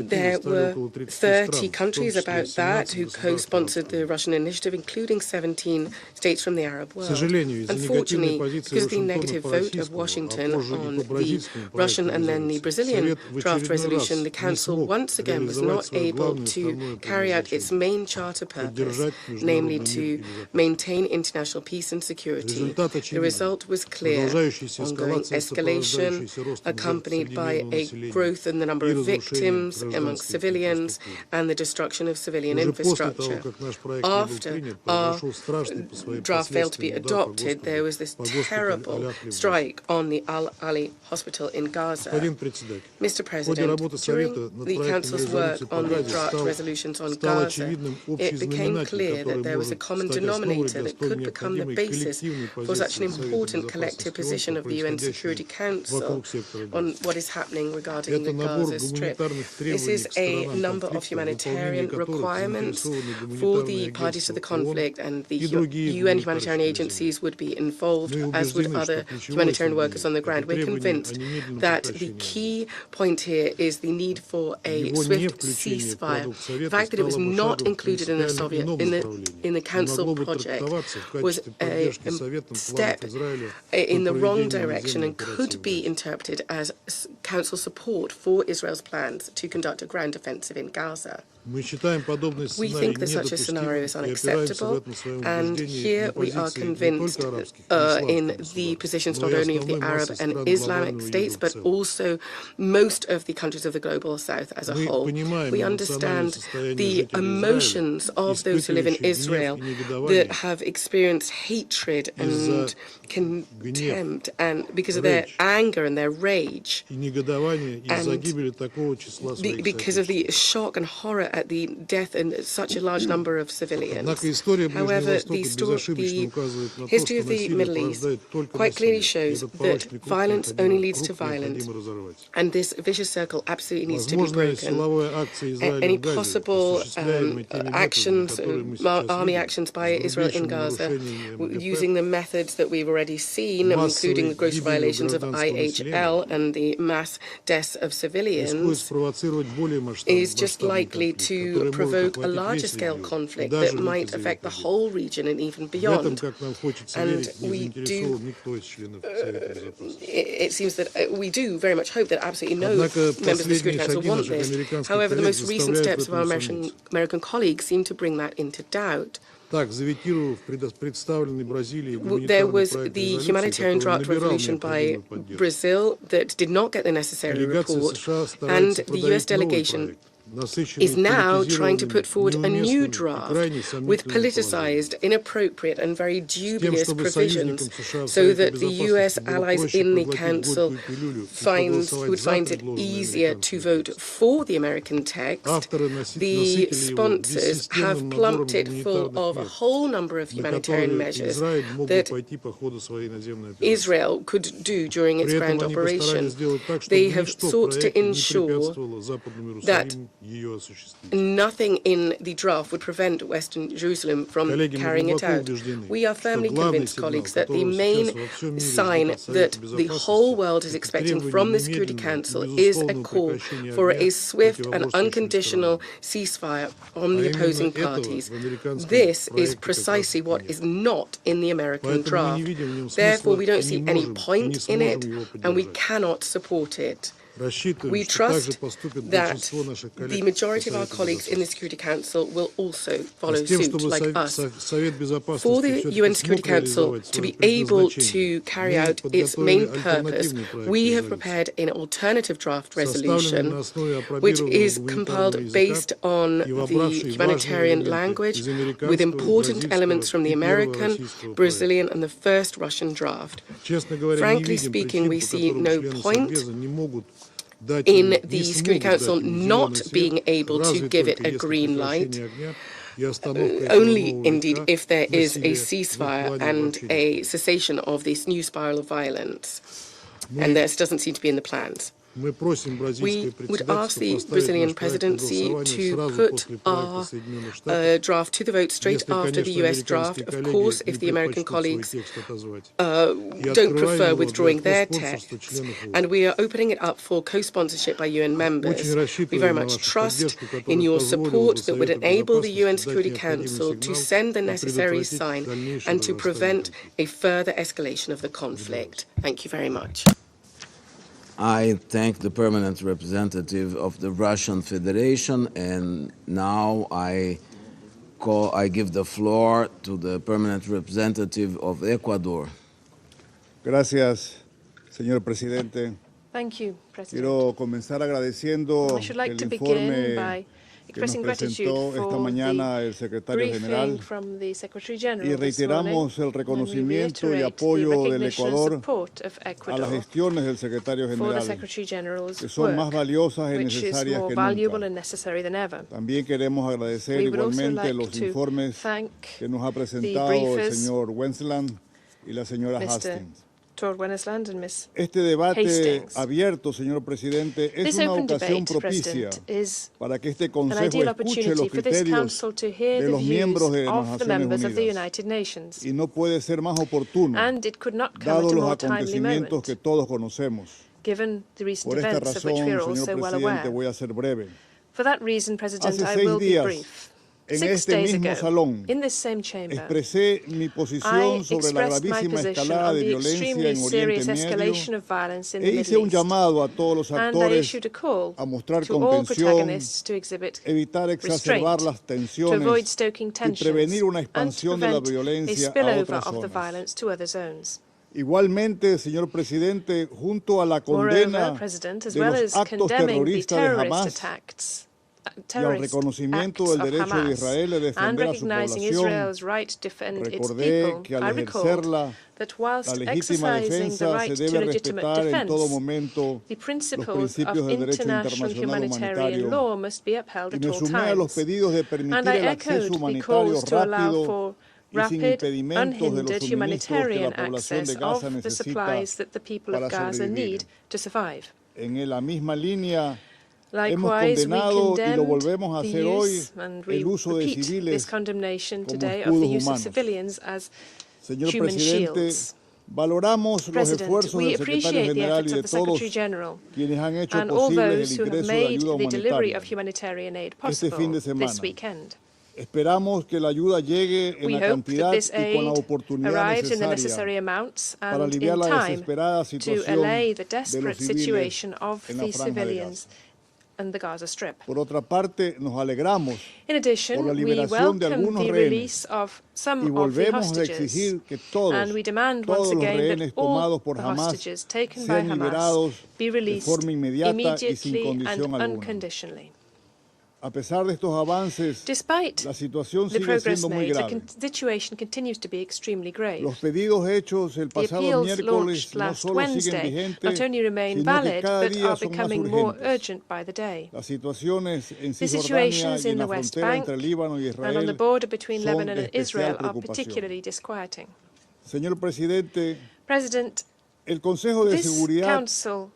There were 30 countries about that who co-sponsored the Russian initiative, including 17 states from the Arab world. Unfortunately, because of the negative vote of Washington on the Russian and then the Brazilian draft resolution, the Council once again was not able to carry out its main charter purpose, namely to maintain international peace and security. The result was clear: ongoing escalation, accompanied by a growth in the number of victims amongst civilians and the destruction of civilian infrastructure. After our draft failed to be adopted, there was this terrible strike on the Al-Ali hospital in Gaza. Mr. President, during the Council's work on the draft resolutions on Gaza, it became clear that there was a common denominator that could become the basis for such an important collective position of the UN Security Council on what is happening regarding the Gaza Strip. This is a number of humanitarian requirements for the parties to the conflict, and the UN humanitarian agencies would be involved as as would other humanitarian workers on the ground. We're convinced that the key point here is the need for a swift ceasefire. The fact that it was not included in the Council project was a step in the wrong direction and could be interpreted as Council support for Israel's plans to conduct a ground offensive in Gaza. We think that such a scenario is unacceptable, and here we are convinced in the positions not only of the Arab and Islamic states, but also most of the countries of the global south as a whole. We understand the emotions of those who live in Israel that have experienced hatred and contempt, and because of their anger and their rage, and because of the shock and horror at the death in such a large number of civilians. However, the history of the Middle East quite clearly shows that violence only leads to violence, and this vicious circle absolutely needs to be broken. Any possible actions, army actions by Israel in Gaza, using the methods that we've already seen, including the gross violations of IHL and the mass deaths of civilians, is just likely to provoke a larger scale conflict that might affect the whole region and even beyond. And we do, it seems that we do very much hope that absolutely no members of the Security Council want this. However, the most recent steps of our American colleagues seem to bring that into doubt. There was the humanitarian draft resolution by Brazil that did not get the necessary report, and the US delegation is now trying to put forward a new draft with politicized, inappropriate and very dubious provisions so that the US allies in the Council would find it easier to vote for the American text. The sponsors have plumped it full of a whole number of humanitarian measures that Israel could do during its ground operation. They have sought to ensure that nothing in the draft would prevent Western Jerusalem from carrying it out. We are firmly convinced, colleagues, that the main sign that the whole world is expecting from the Security Council is a call for a swift and unconditional ceasefire on the opposing parties. This is precisely what is not in the American draft. Therefore, we don't see any point in it, and we cannot support it. We trust that the majority of our colleagues in the Security Council will also follow suit, like us. For the UN Security Council to be able to carry out its main purpose, we have prepared an alternative draft resolution, which is compiled based on the humanitarian language, with important elements from the American, Brazilian, and the first Russian draft. Frankly speaking, we see no point in the Security Council not being able to give it a green light, only indeed if there is a ceasefire and a cessation of this new spiral of violence. And this doesn't seem to be in the plans. We would ask the Brazilian presidency to put our draft to the vote straight after the US draft. Of course, if the American colleagues don't prefer withdrawing their text, and we are opening it up for co-sponsorship by UN members. We very much trust in your support that would enable the UN Security Council to send the necessary sign and to prevent a further escalation of the conflict. Thank you very much. I thank the permanent representative of the Russian Federation, and now I give the floor to the permanent representative of Ecuador. Gracias, señor presidente. Thank you, President. Quiero comenzar agradeciendo I should like to el begin informe by que nos expressing gratitude presentó esta for mañana el the secretario general briefing from the Secretary General y this morning, reiteramos el and we reconocimiento y reiterate the apoyo del recognition and Ecuador support of a las Ecuador gestiones del secretario for the general, Secretary General's que son más work, valiosas y which is necesarias more que valuable nunca. and necessary than ever. También queremos agradecer We would also igualmente like los to informes thank que nos ha the presentado el briefers, señor Wensland y la señora Mr. Hastings. Tor Wennesland and Ms. Este debate Hastings. abierto, señor presidente, es This una open ocasión debate, propicia President, is para que este an Consejo ideal escuche los opportunity for this criterios Council to hear de the los views miembros de las of the Naciones members of the Unidas. United Nations. Y no puede ser más oportuno, And it could not come dados at a los more timely acontecimientos moment, que todos conocemos. given the recent Por esta events of which we razón, are all señor so well presidente, aware. voy a ser breve. For that reason, President, Hace I 6 will be días, brief. en 6 este days mismo ago, salón, in this same chamber, expresé mi I posición sobre la expressed my gravísima position escalada on de the violencia extremely en serious Oriente escalation Medio of violence in e the hice Middle un East. llamado a todos los And I actores issued a call a mostrar to all contención, protagonists to exhibit evitar exacerbar las restraint, to avoid tensiones stoking y tensions, prevenir una and to expansión de la prevent a violencia a spillover otras of the zonas. violence to other zones. Igualmente, señor presidente, junto a la Moreover, condena President, as de well los as actos condemning the terroristas de terrorist Hamas attacks, y al terrorist reconocimiento acts del of derecho de Hamas, Israel de and defender a su recognizing población, Israel's right to defend its recordé people, que al I recalled ejercerla, that la whilst legítima exercising the defensa right se to debe legitimate respetar en todo defense, momento the los principles principios of del derecho international internacional humanitarian humanitario law must be upheld y at me all sumé a los times. pedidos de And permitir I el acceso echoed the humanitario calls to allow rápido for y sin rapid, impedimentos de los unhindered suministros que humanitarian la población access de Gaza of the necesita supplies that the people para of Gaza sobrevivir. need to survive. En la misma línea, hemos Likewise, we condenado y lo condemned volvemos a the hacer hoy use, and we el uso de repeat this civiles condemnation como today of the escudos use of humanos. civilians as Señor human presidente, shields. valoramos los President, esfuerzos we del secretario appreciate the general efforts y of de the Secretary todos General quienes han hecho and all posible those el who have ingreso de made ayuda the delivery humanitaria. of humanitarian aid Este possible fin de this semana. weekend. Esperamos que la ayuda llegue en We la hope cantidad that this y con la aid oportunidad arrives in the necesaria necessary amounts para and aliviar in la time desesperada to situación allay the de desperate los civiles situation of en la the franja de civilians Gaza. and the Gaza Strip. Por otra parte, nos alegramos In addition, por la we liberación de welcome algunos the rehenes release of y some of the volvemos a hostages, exigir que todos and we demand los once again that rehenes all tomados por the Hamas hostages taken by sean Hamas liberados be de released forma inmediata y sin immediately and condición alguna. unconditionally. A pesar de estos avances, Despite la situación the sigue progress siendo muy made, the grave. situation continues to be extremely grave. Los pedidos hechos el The pasado appeals miércoles launched no last solo siguen Wednesday vigentes, not only remain sino que valid, cada but día are son más becoming more urgentes. urgent by the day. Las situaciones en The Cisjordania situations y en in la the West frontera Bank entre Líbano y and on the Israel border between son Lebanon de and Israel especial are preocupación. particularly disquieting. Señor presidente, President, el Consejo de this Seguridad Council,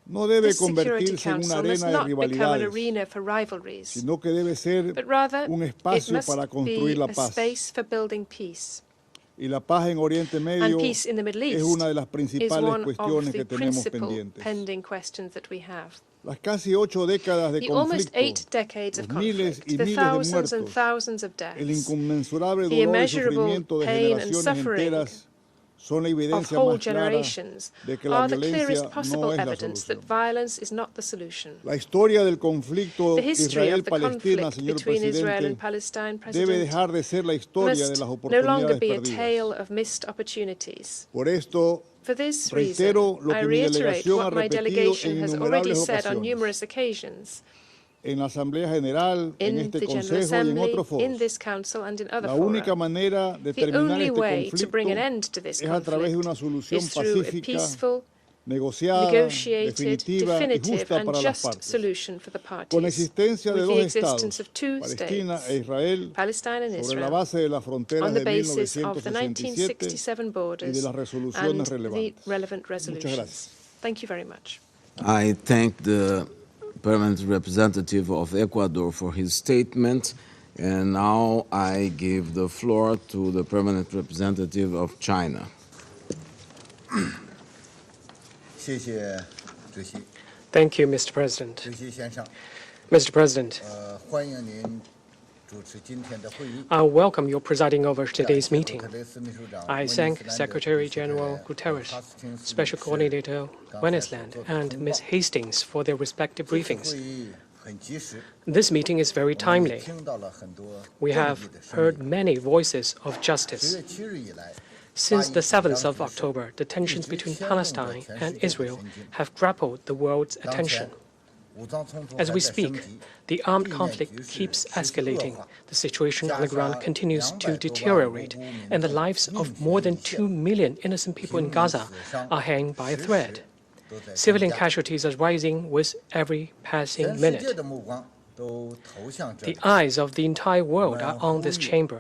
no debe this Security convertirse en una Council must arena de not become an rivalidades, arena for rivalries, sino que debe ser but rather un it espacio must para construir be la a paz. space for building peace. Y la paz en Oriente And Medio peace in the Middle es East una de las is principales one of cuestiones the que tenemos principal pendientes. pending questions that we have. Las casi 8 décadas de The almost conflicto, 8 decades of los miles conflict, y the miles de thousands and muertos, thousands of el deaths, inconmensurable the dolor y immeasurable sufrimiento de pain and generaciones suffering enteras son la of evidencia whole más clara generations de que la are the violencia clearest no possible es la evidence that solución. violence is not the solution. La historia del conflicto The history of the Israel-Palestina, conflict señor between Israel and presidente, Palestine, debe President, dejar de ser la historia de must las no longer oportunidades be a perdidas. tale of missed opportunities. Por esto, For this reason, reitero lo I que mi reiterate delegación ha what my repetido delegation en has already innumerables said on ocasiones numerous occasions en la Asamblea General, en in este the General Consejo y en Assembly, otros in foros. this Council and in other La única fora. manera de The terminar only este way to bring an conflicto end to this es a través de una conflict solución is through a pacífica, peaceful, negociada, negotiated, definitiva y definitive justa and para las just partes, solution for the con parties, existencia de with dos the estados, existence of two Palestina states, e Israel, Palestine and sobre la Israel, base de las fronteras on the de basis of the 1967 1967 y de borders las resoluciones and the relevantes. relevant Muchas resolutions. gracias. Thank you very much. I thank the permanent representative of Ecuador for his statement, and now I give the floor to the permanent representative of China. Thank you, Mr. President. Mr. President, I welcome your presiding over today's meeting. I thank Secretary General Guterres, Special Coordinator Wennesland, and Ms. Hastings for their respective briefings. This meeting is very timely. We have heard many voices of justice. Since the 7th of October, the tensions between Palestine and Israel have grappled the world's attention. As we speak, the armed conflict keeps escalating, the situation on the ground continues to deteriorate, and the lives of more than 2 million innocent people in Gaza are hanging by a thread. Civilian casualties are rising with every passing minute. The eyes of the entire world are on this chamber.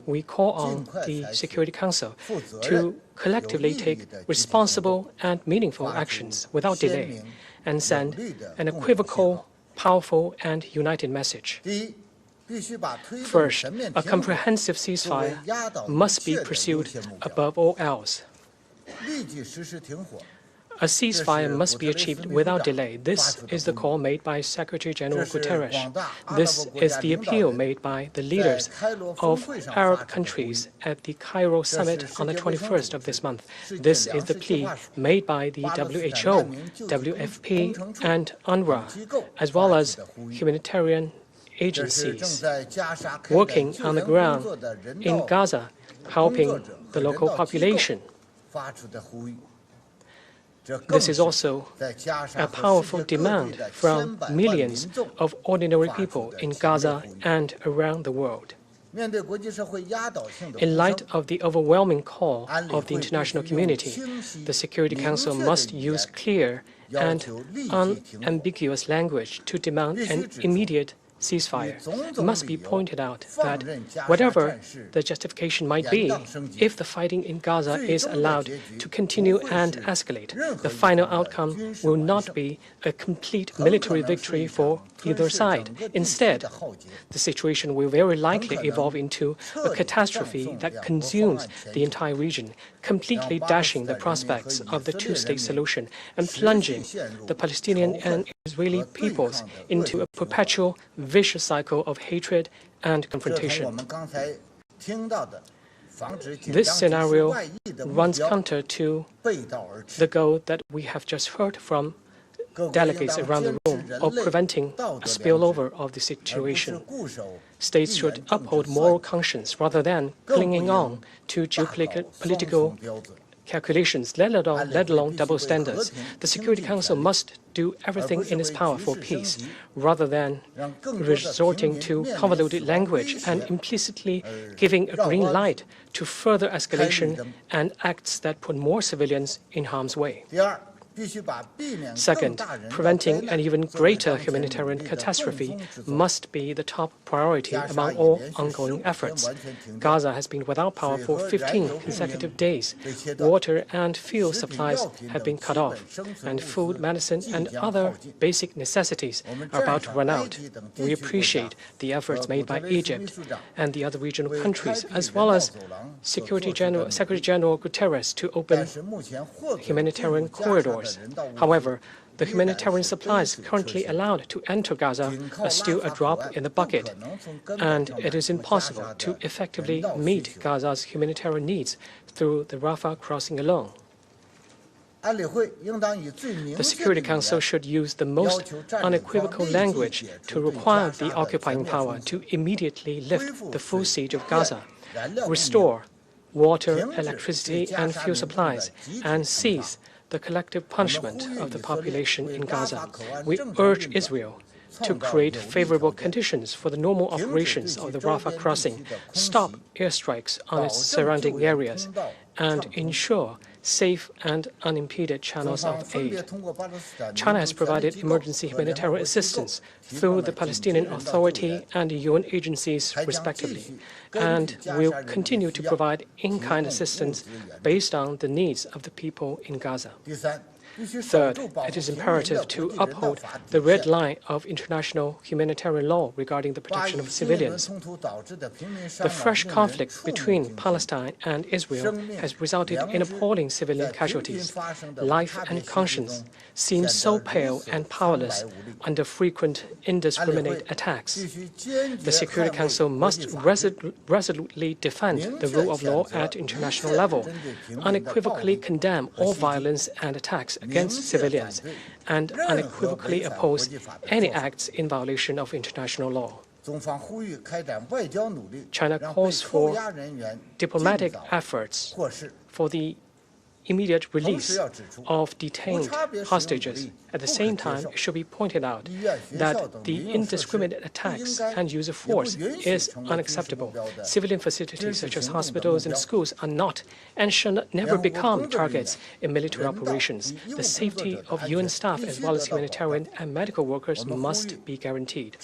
We call on the Security Council to collectively take responsible and meaningful actions without delay and send an unequivocal, powerful, and united message. First, a comprehensive ceasefire must be pursued above all else. A ceasefire must be achieved without delay. This is the call made by Secretary General Guterres. This is the appeal made by the leaders of Arab countries at the Cairo summit on the 21st of this month. This is the plea made by the WHO, WFP, and UNRWA, as well as humanitarian agencies working on the ground in Gaza, helping the local population. This is also a powerful demand from millions of ordinary people in Gaza and around the world. In light of the overwhelming call of the international community, the Security Council must use clear and unambiguous language to demand an immediate ceasefire. It must be pointed out that whatever the justification might be, if the fighting in Gaza is allowed to continue and escalate, the final outcome will not be a complete military victory for either side. Instead, the situation will very likely evolve into a catastrophe that consumes the entire region, completely dashing the prospects of the two-state solution and plunging the Palestinian and Israeli peoples into a perpetual vicious cycle of hatred and confrontation. This scenario runs counter to the goal that we have just heard from delegates around the room of preventing a spillover of the situation. States should uphold moral conscience rather than clinging on to geopolitical calculations, let alone double standards. The Security Council must do everything in its power for peace, rather than resorting to convoluted language and implicitly giving a green light to further escalation and acts that put more civilians in harm's way. Second, preventing an even greater humanitarian catastrophe must be the top priority among all ongoing efforts. Gaza has been without power for 15 consecutive days. Water and fuel supplies have been cut off, and food, medicine, and other basic necessities are about to run out. We appreciate the efforts made by Egypt and the other regional countries, as well as Secretary General Guterres to open humanitarian corridors. However, the humanitarian supplies currently allowed to enter Gaza are still a drop in the bucket, and it is impossible to effectively meet Gaza's humanitarian needs through the Rafah crossing alone. The Security Council should use the most unequivocal language to require the occupying power to immediately lift the full siege of Gaza, restore water, electricity, and fuel supplies, and seize the collective punishment of the population in Gaza. We urge Israel to create favorable conditions for the normal operations of the Rafah crossing, stop airstrikes on its surrounding areas, and ensure safe and unimpeded channels of aid. China has provided emergency humanitarian assistance through the Palestinian Authority and UN agencies, respectively, and will continue to provide in-kind assistance based on the needs of the people in Gaza. Third, it is imperative to uphold the red line of international humanitarian law regarding the protection of civilians. The fresh conflict between Palestine and Israel has resulted in appalling civilian casualties. Life and conscience seem so pale and powerless under frequent indiscriminate attacks. The Security Council must resolutely defend the rule of law at international level, unequivocally condemn all violence and attacks against civilians, and unequivocally oppose any acts in violation of international law. China calls for diplomatic efforts for the immediate release of detained hostages. At the same time, it should be pointed out that the indiscriminate attacks and use of force is unacceptable. Civilian facilities such as hospitals and schools are not and should never become targets in military operations. The safety of UN staff as well as humanitarian and medical workers must be guaranteed.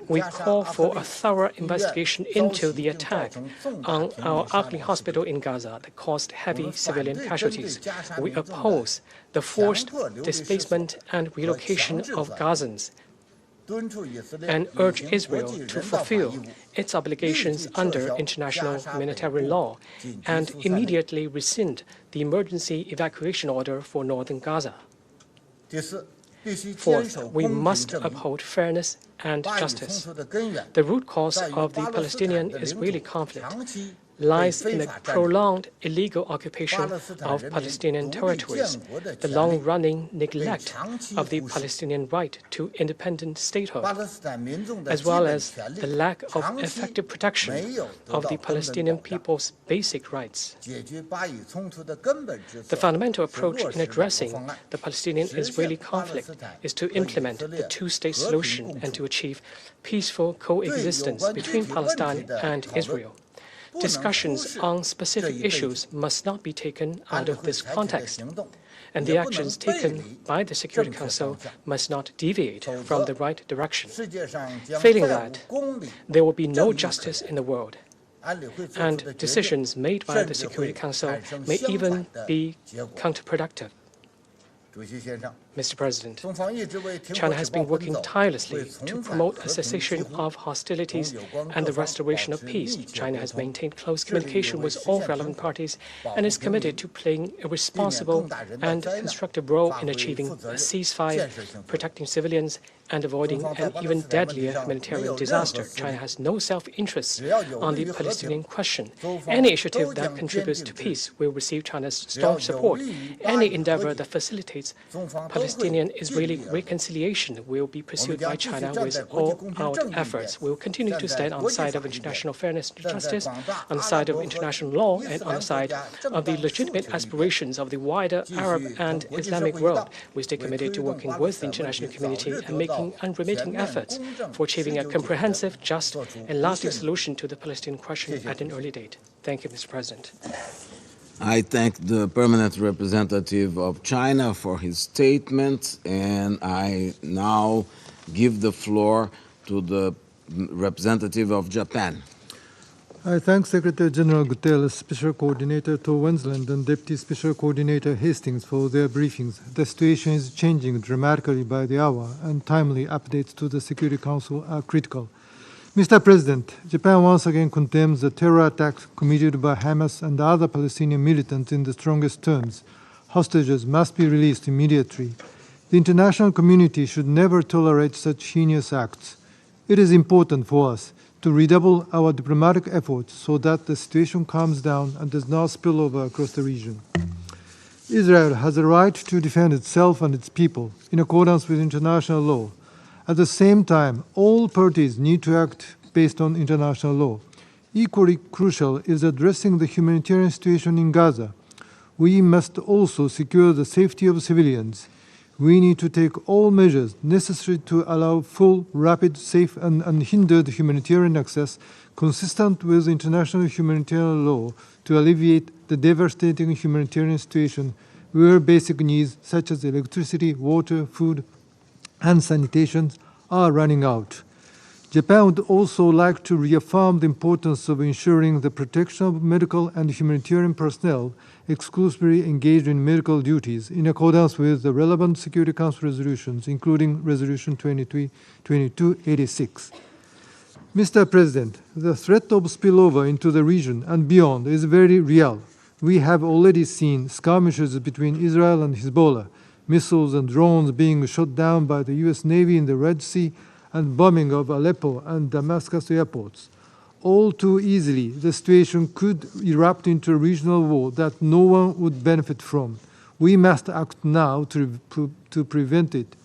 We call for a thorough investigation into the attack on our Al-Aqli hospital in Gaza that caused heavy civilian casualties. We oppose the forced displacement and relocation of Gazans and urge Israel to fulfill its obligations under international humanitarian law and immediately rescind the emergency evacuation order for northern Gaza. Fourth, we must uphold fairness and justice. The root cause of the Palestinian-Israeli conflict lies in the prolonged illegal occupation of Palestinian territories, the long-running neglect of the Palestinian right to independent statehood, as well as the lack of effective protection of the Palestinian people's basic rights. The fundamental approach in addressing the Palestinian-Israeli conflict is to implement the two-state solution and to achieve peaceful coexistence between Palestine and Israel. Discussions on specific issues must not be taken out of this context, and the actions taken by the Security Council must not deviate from the right direction. Failing that, there will be no justice in the world, and decisions made by the Security Council may even be counterproductive. Mr. President, China has been working tirelessly to promote a cessation of hostilities and the restoration of peace. China has maintained close communication with all relevant parties and is committed to playing a responsible and constructive role in achieving a ceasefire, protecting civilians, and avoiding an even deadlier humanitarian disaster. China has no self-interest on the Palestinian question. Any initiative that contributes to peace will receive China's staunch support. Any endeavor that facilitates Palestinian-Israeli reconciliation will be pursued by China with all-out efforts. We will continue to stand on the side of international fairness and justice, on the side of international law, and on the side of the legitimate aspirations of the wider Arab and Islamic world. We stay committed to working with the international community and making unremitting efforts for achieving a comprehensive, just, and lasting solution to the Palestinian question at an early date. Thank you, Mr. President. I thank the permanent representative of China for his statement, and I now give the floor to the representative of Japan. I thank Secretary General Guterres, Special Coordinator to Wensland, and Deputy Special Coordinator Hastings for their briefings. The situation is changing dramatically by the hour, and timely updates to the Security Council are critical. Mr. President, Japan once again condemns the terror attacks committed by Hamas and other Palestinian militants in the strongest terms. Hostages must be released immediately. The international community should never tolerate such heinous acts. It is important for us to redouble our diplomatic efforts so that the situation calms down and does not spill over across the region. Israel has a right to defend itself and its people in accordance with international law. At the same time, all parties need to act based on international law. Equally crucial is addressing the humanitarian situation in Gaza. We must also secure the safety of civilians. We need to take all measures necessary to allow full, rapid, safe, and unhindered humanitarian access consistent with international humanitarian law to alleviate the devastating humanitarian situation where basic needs such as electricity, water, food, and sanitation are running out. Japan would also like to reaffirm the importance of ensuring the protection of medical and humanitarian personnel exclusively engaged in medical duties in accordance with the relevant Security Council resolutions, including Resolution 2286. Mr. President, the threat of spillover into the region and beyond is very real. We have already seen skirmishes between Israel and Hezbollah, missiles and drones being shot down by the U.S. Navy in the Red Sea, and bombing of Aleppo and Damascus airports. All too easily, the situation could erupt into a regional war that no one would benefit from. We must act now to prevent it.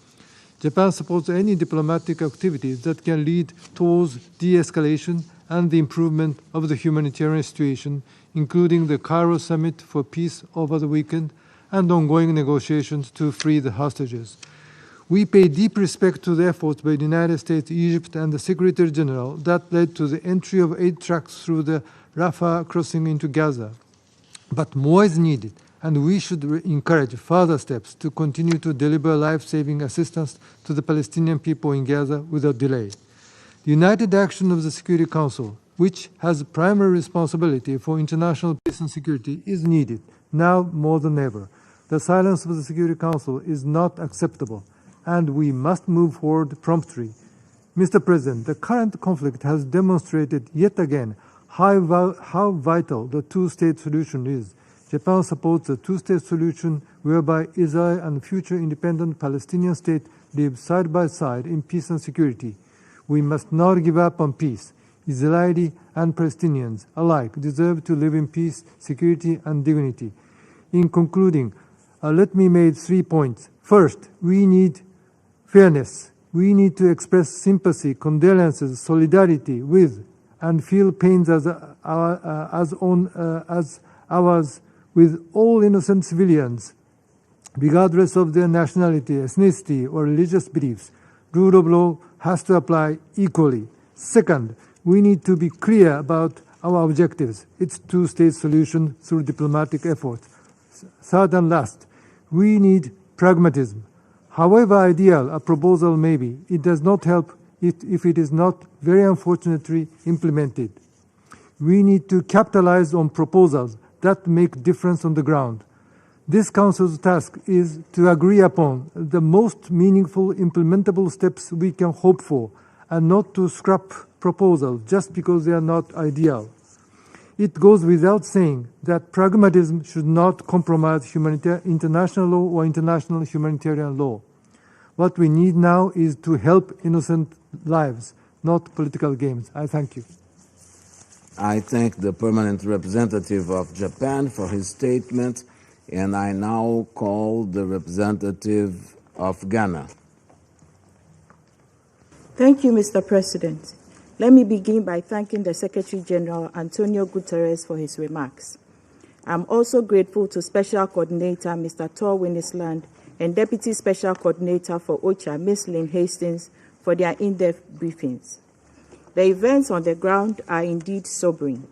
Japan supports any diplomatic activities that can lead towards de-escalation and the improvement of the humanitarian situation, including the Cairo Summit for Peace over the weekend and ongoing negotiations to free the hostages. We pay deep respect to the efforts by the United States, Egypt, and the Secretary General that led to the entry of aid trucks through the Rafah crossing into Gaza. But more is needed, and we should encourage further steps to continue to deliver life-saving assistance to the Palestinian people in Gaza without delay. The united action of the Security Council, which has primary responsibility for international peace and security, is needed, now more than ever. The silence of the Security Council is not acceptable, and we must move forward promptly. Mr. President, the current conflict has demonstrated yet again how vital the two-state solution is. Japan supports a two-state solution whereby Israel and future independent Palestinian state live side by side in peace and security. We must not give up on peace. Israeli and Palestinians alike deserve to live in peace, security, and dignity. In concluding, let me make 3 points. First, we need fairness. We need to express sympathy, condolences, solidarity with, and feel pains as ours with all innocent civilians, regardless of their nationality, ethnicity, or religious beliefs. Rule of law has to apply equally. Second, we need to be clear about our objectives. It's two-state solution through diplomatic efforts. Third and last, we need pragmatism. However ideal a proposal may be, it does not help if it is not very unfortunately implemented. We need to capitalize on proposals that make difference on the ground. This Council's task is to agree upon the most meaningful implementable steps we can hope for, and not to scrap proposals just because they are not ideal. It goes without saying that pragmatism should not compromise international law or international humanitarian law. What we need now is to help innocent lives, not political games. I thank you. I thank the permanent representative of Japan for his statement, and I now call the representative of Ghana. Thank you, Mr. President. Let me begin by thanking the Secretary General, Antonio Guterres, for his remarks. I'm also grateful to Special Coordinator, Mr. Tor Winnisland, and Deputy Special Coordinator for OCHA, Ms. Lynn Hastings, for their in-depth briefings. The events on the ground are indeed sobering.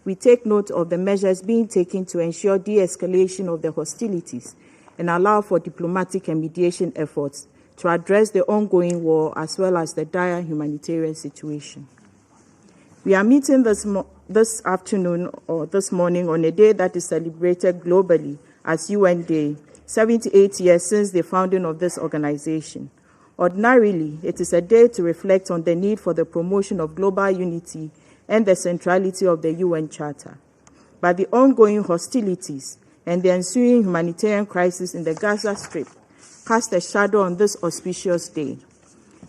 We take note of the measures being taken to ensure de-escalation of the hostilities and allow for diplomatic and mediation efforts to address the ongoing war as well as the dire humanitarian situation. We are meeting this afternoon or this morning on a day that is celebrated globally as UN Day, 78 years since the founding of this organization. Ordinarily, it is a day to reflect on the need for the promotion of global unity and the centrality of the UN Charter. But the ongoing hostilities and the ensuing humanitarian crisis in the Gaza Strip cast a shadow on this auspicious day.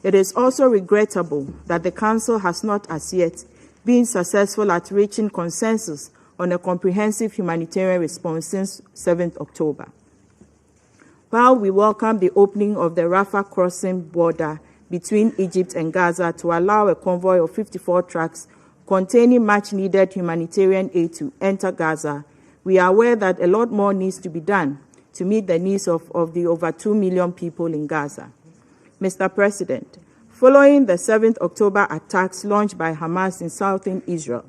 It is also regrettable that the Council has not as yet been successful at reaching consensus on a comprehensive humanitarian response since 7th October. While we welcome the opening of the Rafah crossing border between Egypt and Gaza to allow a convoy of 54 trucks containing much-needed humanitarian aid to enter Gaza, we are aware that a lot more needs to be done to meet the needs of the over 2 million people in Gaza. Mr. President, following the 7th October attacks launched by Hamas in southern Israel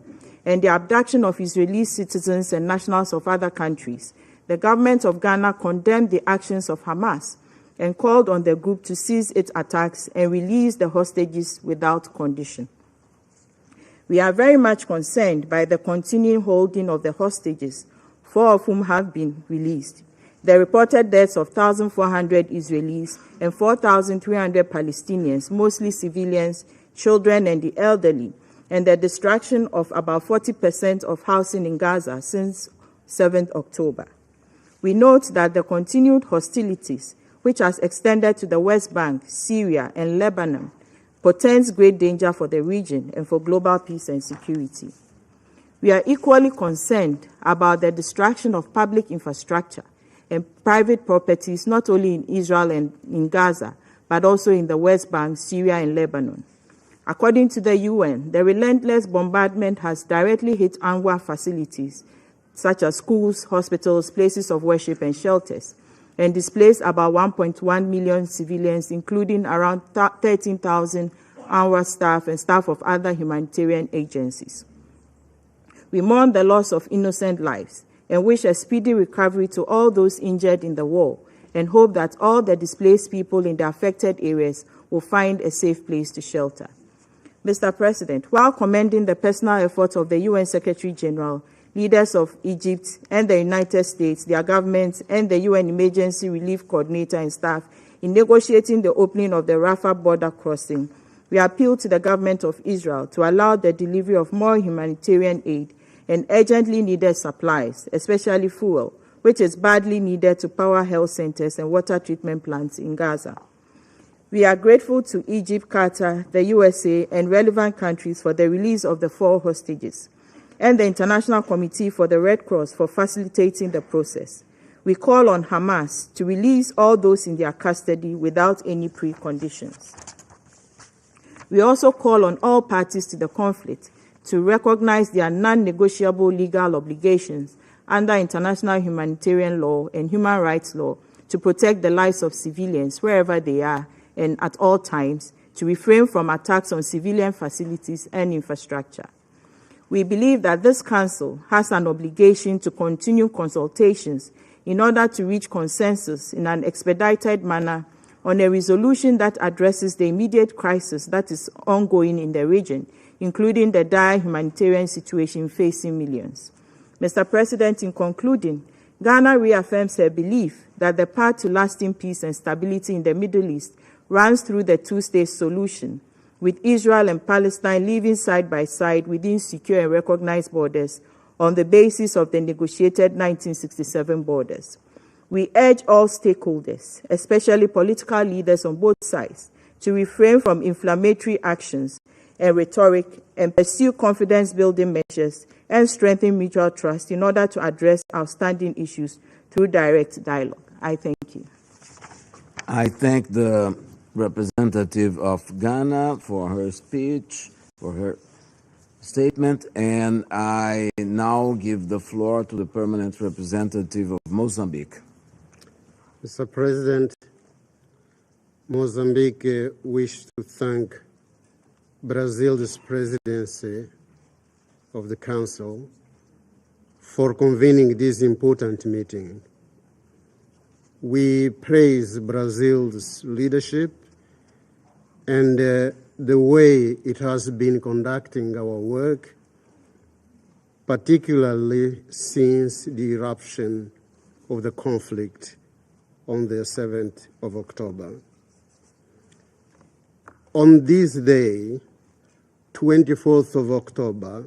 and the abduction of Israeli citizens and nationals of other countries, the government of Ghana condemned the actions of Hamas and called on the group to cease its attacks and release the hostages without condition. We are very much concerned by the continuing holding of the hostages, 4 of whom have been released, the reported deaths of 1,400 Israelis and 4,300 Palestinians, mostly civilians, children, and the elderly, and the destruction of about 40% of housing in Gaza since 7th October. We note that the continued hostilities, which has extended to the West Bank, Syria, and Lebanon, portends great danger for the region and for global peace and security. We are equally concerned about the destruction of public infrastructure and private properties, not only in Israel and in Gaza, but also in the West Bank, Syria, and Lebanon. According to the UN, the relentless bombardment has directly hit UNRWA facilities, such as schools, hospitals, places of worship, and shelters, and displaced about 1.1 million civilians, including around 13,000 UNRWA staff and staff of other humanitarian agencies. We mourn the loss of innocent lives and wish a speedy recovery to all those injured in the war, and hope that all the displaced people in the affected areas will find a safe place to shelter. Mr. President, while commending the personal efforts of the UN Secretary General, leaders of Egypt and the United States, their governments, and the UN Emergency Relief Coordinator and staff in negotiating the opening of the Rafah border crossing, we appeal to the government of Israel to allow the delivery of more humanitarian aid and urgently needed supplies, especially fuel, which is badly needed to power health centers and water treatment plants in Gaza. We are grateful to Egypt, Qatar, the USA, and relevant countries for the release of the 4 hostages, and the International Committee for the Red Cross for facilitating the process. We call on Hamas to release all those in their custody without any preconditions. We also call on all parties to the conflict to recognize their non-negotiable legal obligations under international humanitarian law and human rights law to protect the lives of civilians wherever they are and at all times, to refrain from attacks on civilian facilities and infrastructure. We believe that this Council has an obligation to continue consultations in order to reach consensus in an expedited manner on a resolution that addresses the immediate crisis that is ongoing in the region, including the dire humanitarian situation facing millions. Mr. President, in concluding, Ghana reaffirms her belief that the path to lasting peace and stability in the Middle East runs through the two-state solution, with Israel and Palestine living side by side within secure and recognized borders on the basis of the negotiated 1967 borders. We urge all stakeholders, especially political leaders on both sides, to refrain from inflammatory actions and rhetoric and pursue confidence-building measures and strengthen mutual trust in order to address outstanding issues through direct dialogue. I thank you. I thank the representative of Ghana for her speech, for her statement, and I now give the floor to the permanent representative of Mozambique. Mr. President, Mozambique wishes to thank Brazil's presidency of the Council for convening this important meeting. We praise Brazil's leadership and the way it has been conducting our work, particularly since the eruption of the conflict on the 7th of October. On this day, 24th of October,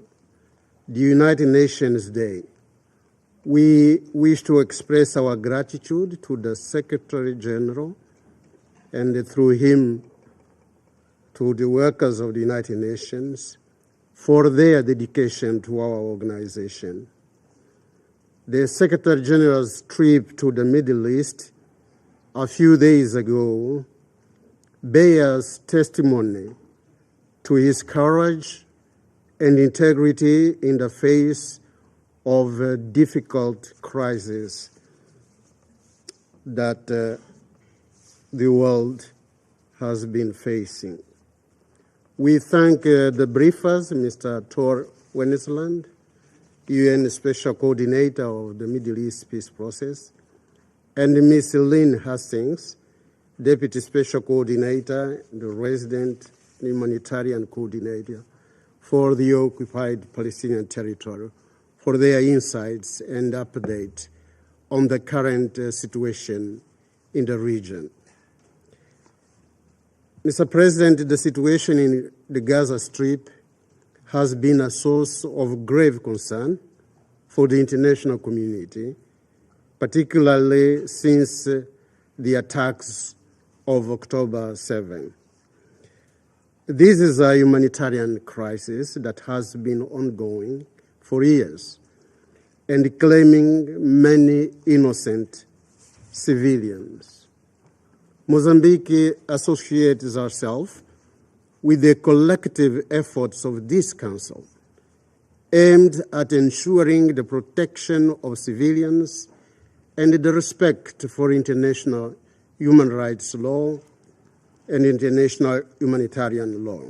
the United Nations Day, we wish to express our gratitude to the Secretary General and through him to the workers of the United Nations for their dedication to our organization. The Secretary General's trip to the Middle East a few days ago bears testimony to his courage and integrity in the face of a difficult crisis that the world has been facing. We thank the briefers, Mr. Tor Wennesland, UN Special Coordinator of the Middle East Peace Process, and Ms. Lynn Hastings, Deputy Special Coordinator, the Resident Humanitarian Coordinator for the occupied Palestinian territory, for their insights and update on the current situation in the region. Mr. President, the situation in the Gaza Strip has been a source of grave concern for the international community, particularly since the attacks of October 7. This is a humanitarian crisis that has been ongoing for years and claiming many innocent civilians. Mozambique associates herself with the collective efforts of this Council aimed at ensuring the protection of civilians and the respect for international human rights law and international humanitarian law.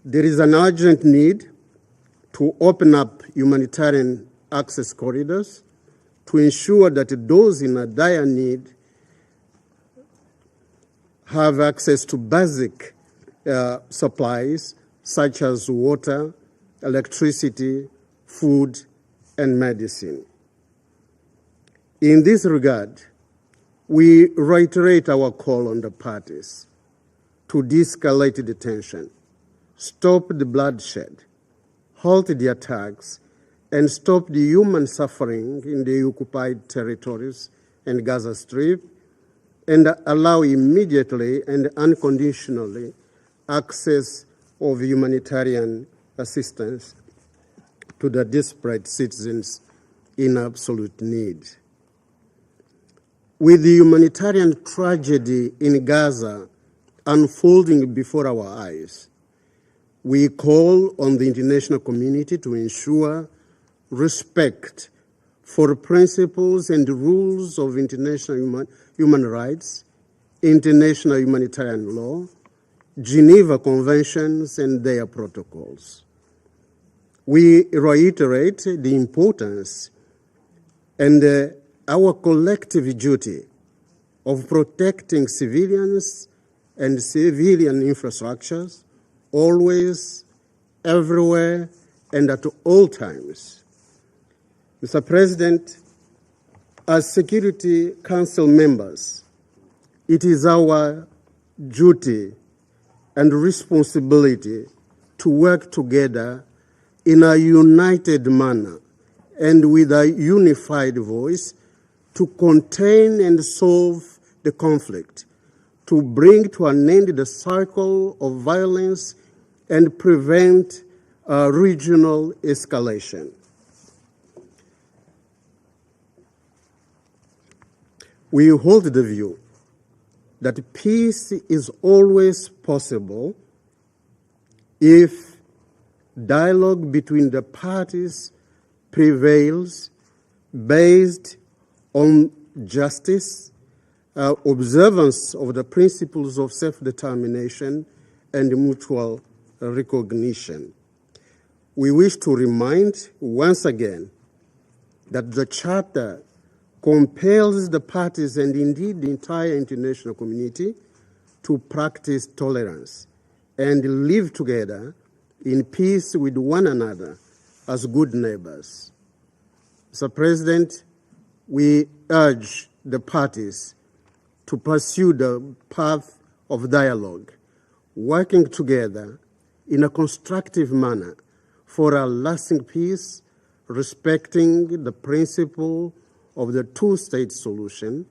There is an urgent need to open up humanitarian access corridors to ensure that those in a dire need have access to basic supplies such as water, electricity, food, and medicine. In this regard, we reiterate our call on the parties to de-escalate the tension, stop the bloodshed, halt the attacks, and stop the human suffering in the occupied territories and Gaza Strip, and allow immediately and unconditionally access of humanitarian assistance to the desperate citizens in absolute need. With the humanitarian tragedy in Gaza unfolding before our eyes, we call on the international community to ensure respect for principles and rules of international human rights, international humanitarian law, Geneva Conventions, and their protocols. We reiterate the importance and our collective duty of protecting civilians and civilian infrastructures always, everywhere, and at all times. Mr. President, as Security Council members, it is our duty and responsibility to work together in a united manner and with a unified voice to contain and solve the conflict, to bring to an end the cycle of violence and prevent regional escalation. We hold the view that peace is always possible if dialogue between the parties prevails based on justice, observance of the principles of self-determination, and mutual recognition. We wish to remind once again that the Charter compels the parties and indeed the entire international community to practice tolerance and live together in peace with one another as good neighbors. Mr. President, we urge the parties to pursue the path of dialogue, working together in a constructive manner for a lasting peace, respecting the principle of the two-state solution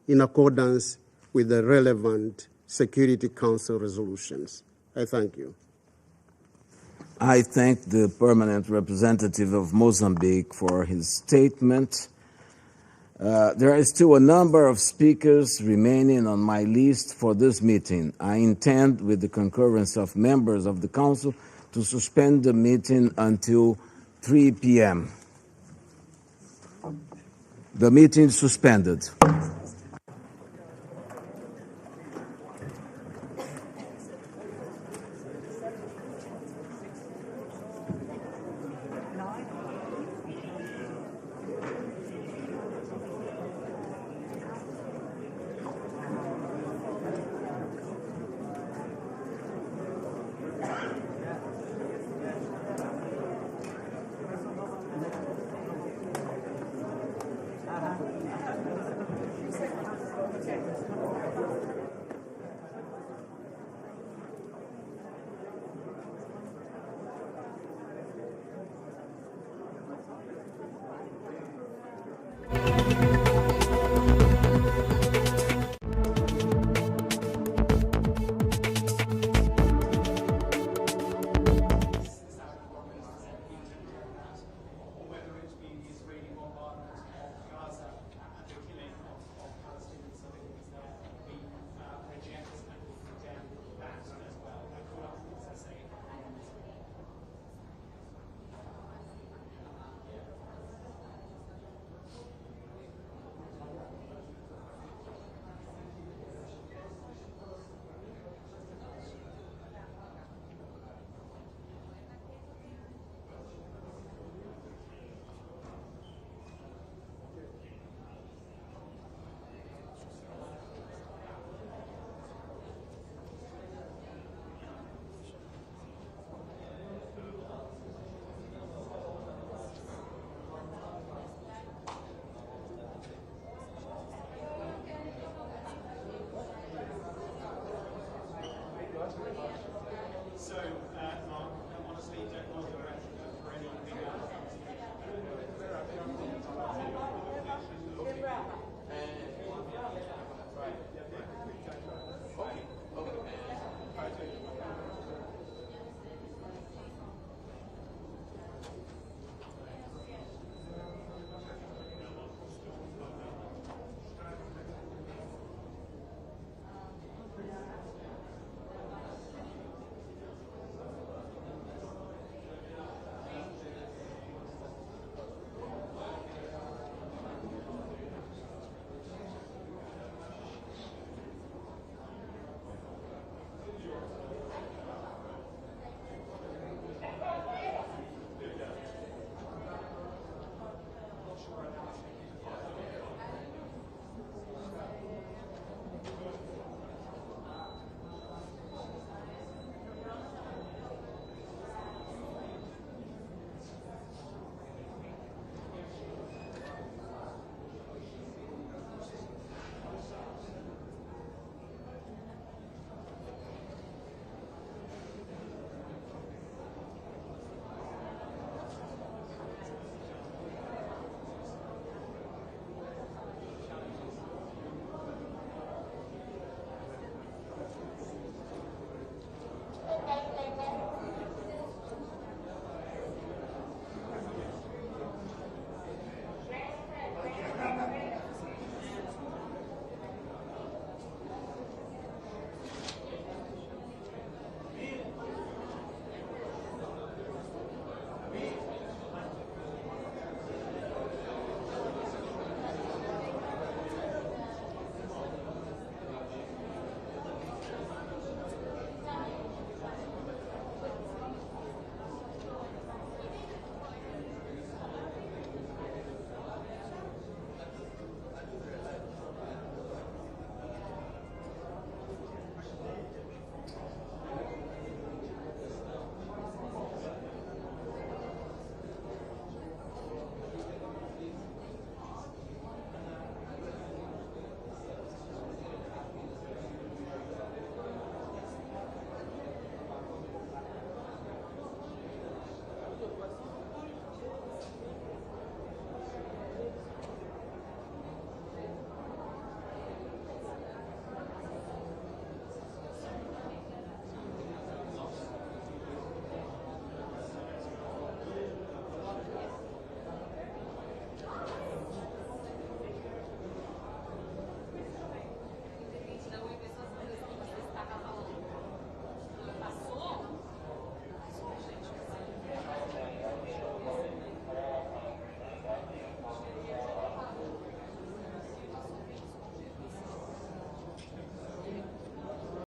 in accordance with the relevant Security Council resolutions. I thank you. I thank the permanent representative of Mozambique for his statement. There is still a number of speakers remaining on my list for this meeting. I intend, with the concurrence of members of the Council, to suspend the meeting until 3 p.m. The meeting is suspended.